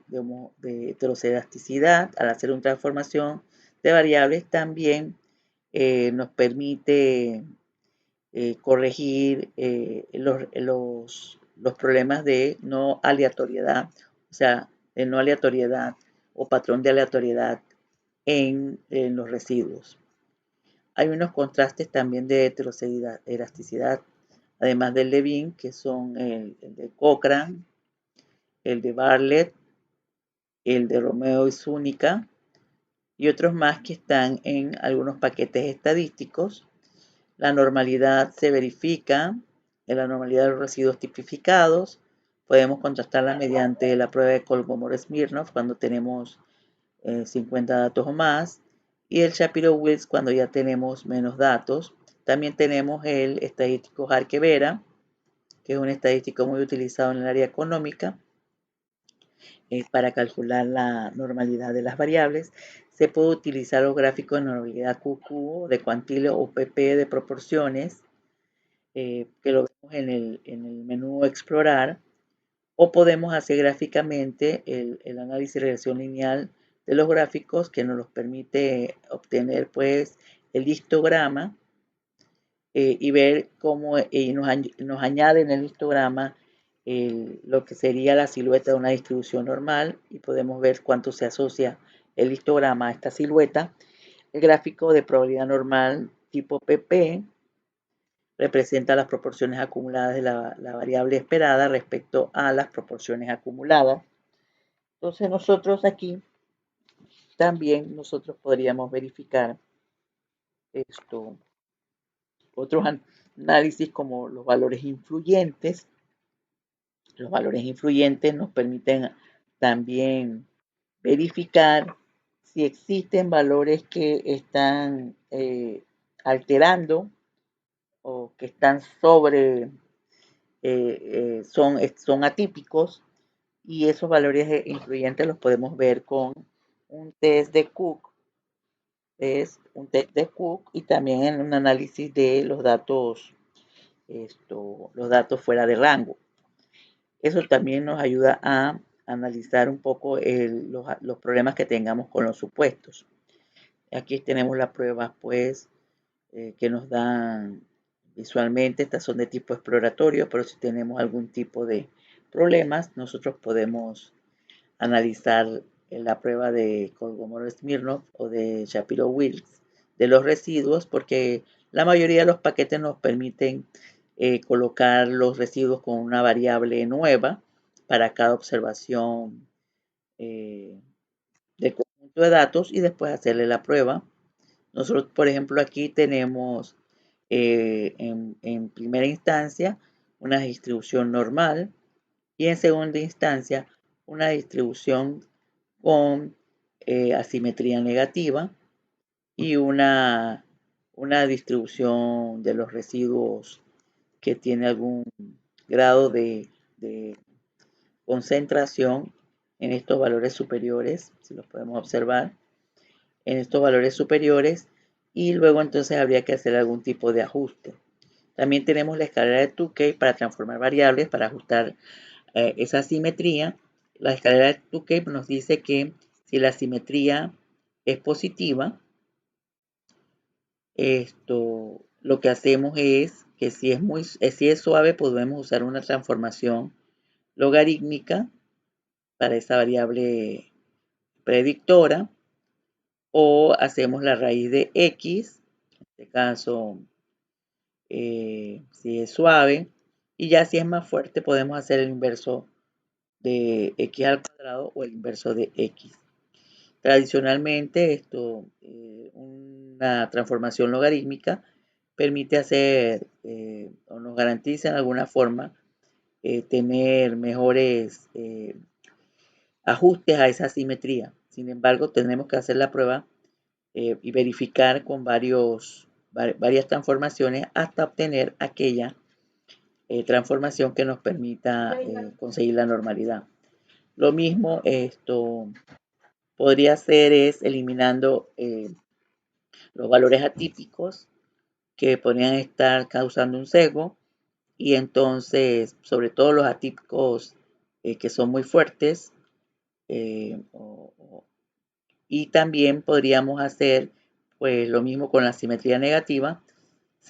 heterocedasticidad al hacer una transformación de variables también nos permite corregir los problemas de no aleatoriedad, o sea, de no aleatoriedad o patrón de aleatoriedad en los residuos. Hay unos contrastes también de heterocedasticidad, además del Levin, que son el de Cochrane, el de Bartlett, el de Romeo y Zúñiga, y otros más que están en algunos paquetes estadísticos. La normalidad se verifica, en la normalidad de los residuos tipificados. Podemos contrastarla mediante la prueba de Kolmogorov-Smirnov cuando tenemos 50 datos o más, y el Shapiro-Wilks cuando ya tenemos menos datos. También tenemos el estadístico Harke-Vera, que es un estadístico muy utilizado en el área económica para calcular la normalidad de las variables. Se puede utilizar los gráficos de normalidad QQ, de cuantile o PP de proporciones, que lo vemos en el menú Explorar, o podemos hacer gráficamente el análisis de regresión lineal de los gráficos que nos permite obtener pues el histograma y ver cómo nos añade en el histograma lo que sería la silueta de una distribución normal y podemos ver cuánto se asocia el histograma a esta silueta. El gráfico de probabilidad normal tipo PP representa las proporciones acumuladas de la variable esperada respecto a las proporciones acumuladas. Entonces nosotros aquí también nosotros podríamos verificar otros análisis como los valores influyentes. Los valores influyentes nos permiten también verificar si existen valores que están alterando o que están son atípicos, y esos valores influyentes los podemos ver con un test de Cook, y también en un análisis de los datos fuera de rango. Eso también nos ayuda a analizar un poco los problemas que tengamos con los supuestos. Aquí tenemos las pruebas, pues, que nos dan visualmente. Estas son de tipo exploratorio, pero si tenemos algún tipo de problemas, nosotros podemos analizar la prueba de Kolmogorov-Smirnov o de Shapiro-Wilks de los residuos, porque la mayoría de los paquetes nos permiten colocar los residuos con una variable nueva para cada observación del conjunto de datos y después hacerle la prueba. Nosotros, por ejemplo, aquí tenemos en primera instancia una distribución normal y en segunda instancia una distribución con asimetría negativa y una distribución de los residuos que tiene algún grado de concentración en estos valores superiores, si los podemos observar, en estos valores superiores, y luego entonces habría que hacer algún tipo de ajuste. También tenemos la escalera de Tukey para transformar variables, para ajustar esa simetría. La escalera de Tukey nos dice que si la simetría es positiva, lo que hacemos es que si es suave, podemos usar una transformación logarítmica para esa variable predictora, o hacemos la raíz de x, en este caso, si es suave, y ya si es más fuerte, podemos hacer el inverso de x al cuadrado o el inverso de x. Tradicionalmente, una transformación logarítmica permite hacer o nos garantiza en alguna forma tener mejores ajustes a esa simetría. Sin embargo, tenemos que hacer la prueba y verificar con varias transformaciones hasta obtener aquella transformación que nos permita conseguir la normalidad. Lo mismo podría ser es eliminando los valores atípicos que podrían estar causando un sesgo, y entonces, sobre todo los atípicos que son muy fuertes, y también podríamos hacer pues lo mismo con la simetría negativa.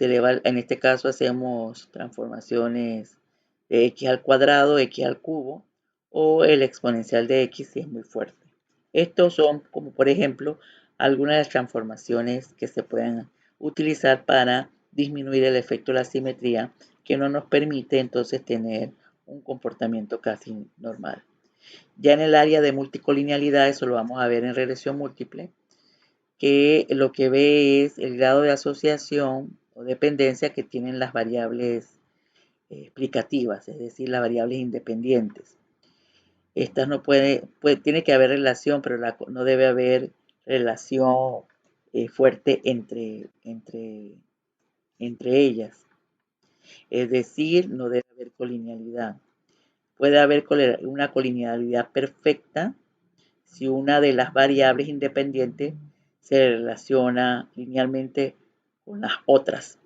En este caso hacemos transformaciones de x al cuadrado, x al cubo, o el exponencial de x si es muy fuerte. Estos son, como por ejemplo, algunas de las transformaciones que se pueden utilizar para disminuir el efecto de la simetría, que no nos permite entonces tener un comportamiento casi normal. Ya en el área de multicolinealidad, eso lo vamos a ver en regresión múltiple, que lo que ve es el grado de asociación o dependencia que tienen las variables explicativas, es decir, las variables independientes. Estas no tiene que haber relación, pero no debe haber relación fuerte entre ellas. Es decir, no debe haber colinealidad. Puede haber una colinealidad perfecta si una de las variables independientes se relaciona linealmente con las otras,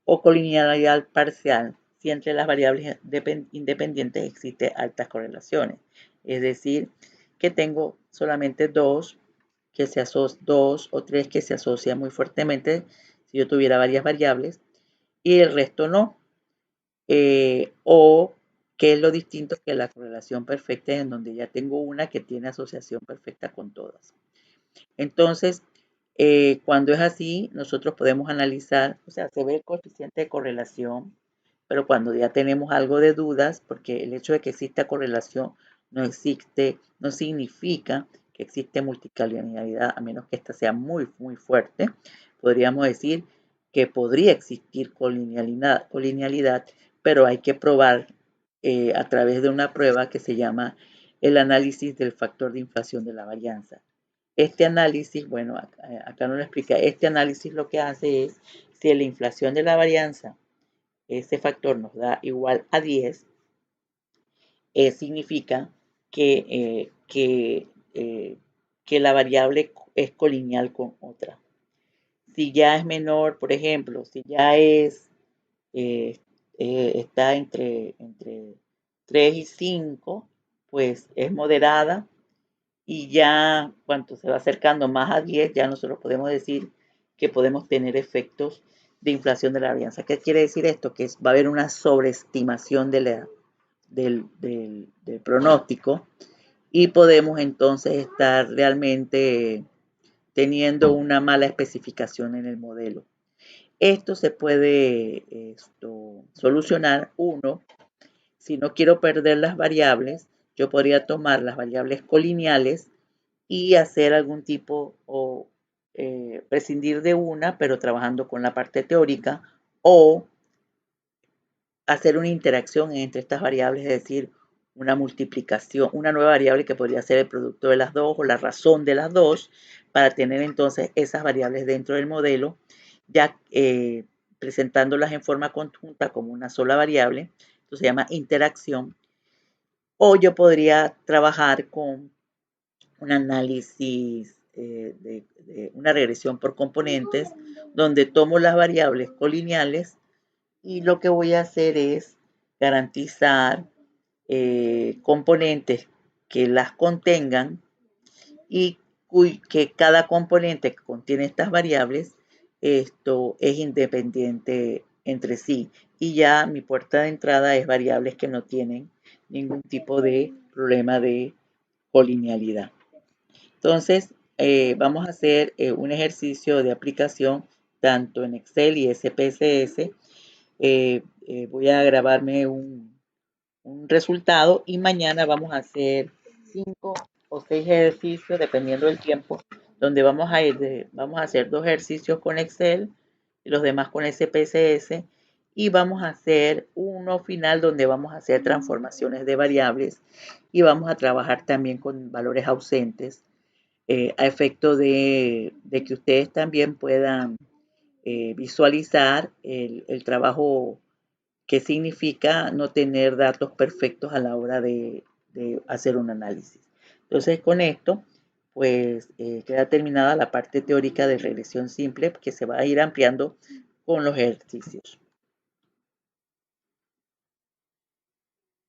o colinealidad parcial si entre las variables independientes existe altas correlaciones. Es decir, que tengo solamente dos o tres que se asocian muy fuertemente si yo tuviera varias variables y el resto no. O que es lo distinto que la correlación perfecta, en donde ya tengo una que tiene asociación perfecta con todas. Entonces, cuando es así, nosotros podemos analizar, o sea, se ve el coeficiente de correlación, pero cuando ya tenemos algo de dudas, porque el hecho de que exista correlación no significa que existe multicolinealidad, a menos que esta sea muy, muy fuerte, podríamos decir que podría existir colinealidad, pero hay que probar a través de una prueba que se llama el análisis del factor de inflación de la varianza. Este análisis, bueno, acá no lo explica, este análisis lo que hace es, si la inflación de la varianza, ese factor nos da igual a 10, significa que la variable es colineal con otra. Si ya es menor, por ejemplo, si ya está entre 3 y 5, pues es moderada, y ya cuando se va acercando más a 10, ya nosotros podemos decir que podemos tener efectos de inflación de la varianza. ¿Qué quiere decir esto? Que va a haber una sobreestimación del pronóstico, y podemos entonces estar realmente teniendo una mala especificación en el modelo. Esto se puede solucionar. Uno, si no quiero perder las variables, yo podría tomar las variables colineales y hacer algún tipo o prescindir de una, pero trabajando con la parte teórica, o hacer una interacción entre estas variables, es decir, una multiplicación, una nueva variable que podría ser el producto de las dos o la razón de las dos, para tener entonces esas variables dentro del modelo, ya presentándolas en forma conjunta como una sola variable. Esto se llama interacción. O yo podría trabajar con un análisis de una regresión por componentes, donde tomo las variables colineales y lo que voy a hacer es garantizar componentes que las contengan, y que cada componente que contiene estas variables, esto es independiente entre sí, y ya mi puerta de entrada es variables que no tienen ningún tipo de problema de colinealidad. Entonces, vamos a hacer un ejercicio de aplicación tanto en Excel y SPSS. Voy a grabarme un resultado, y mañana vamos a hacer 5 o 6 ejercicios, dependiendo del tiempo, donde vamos a hacer 2 ejercicios con Excel y los demás con SPSS, y vamos a hacer uno final donde vamos a hacer transformaciones de variables, y vamos a trabajar también con valores ausentes, a efecto de que ustedes también puedan visualizar el trabajo que significa no tener datos perfectos a la hora de hacer un análisis. Entonces, con esto, pues queda terminada la parte teórica de regresión simple, que se va a ir ampliando con los ejercicios.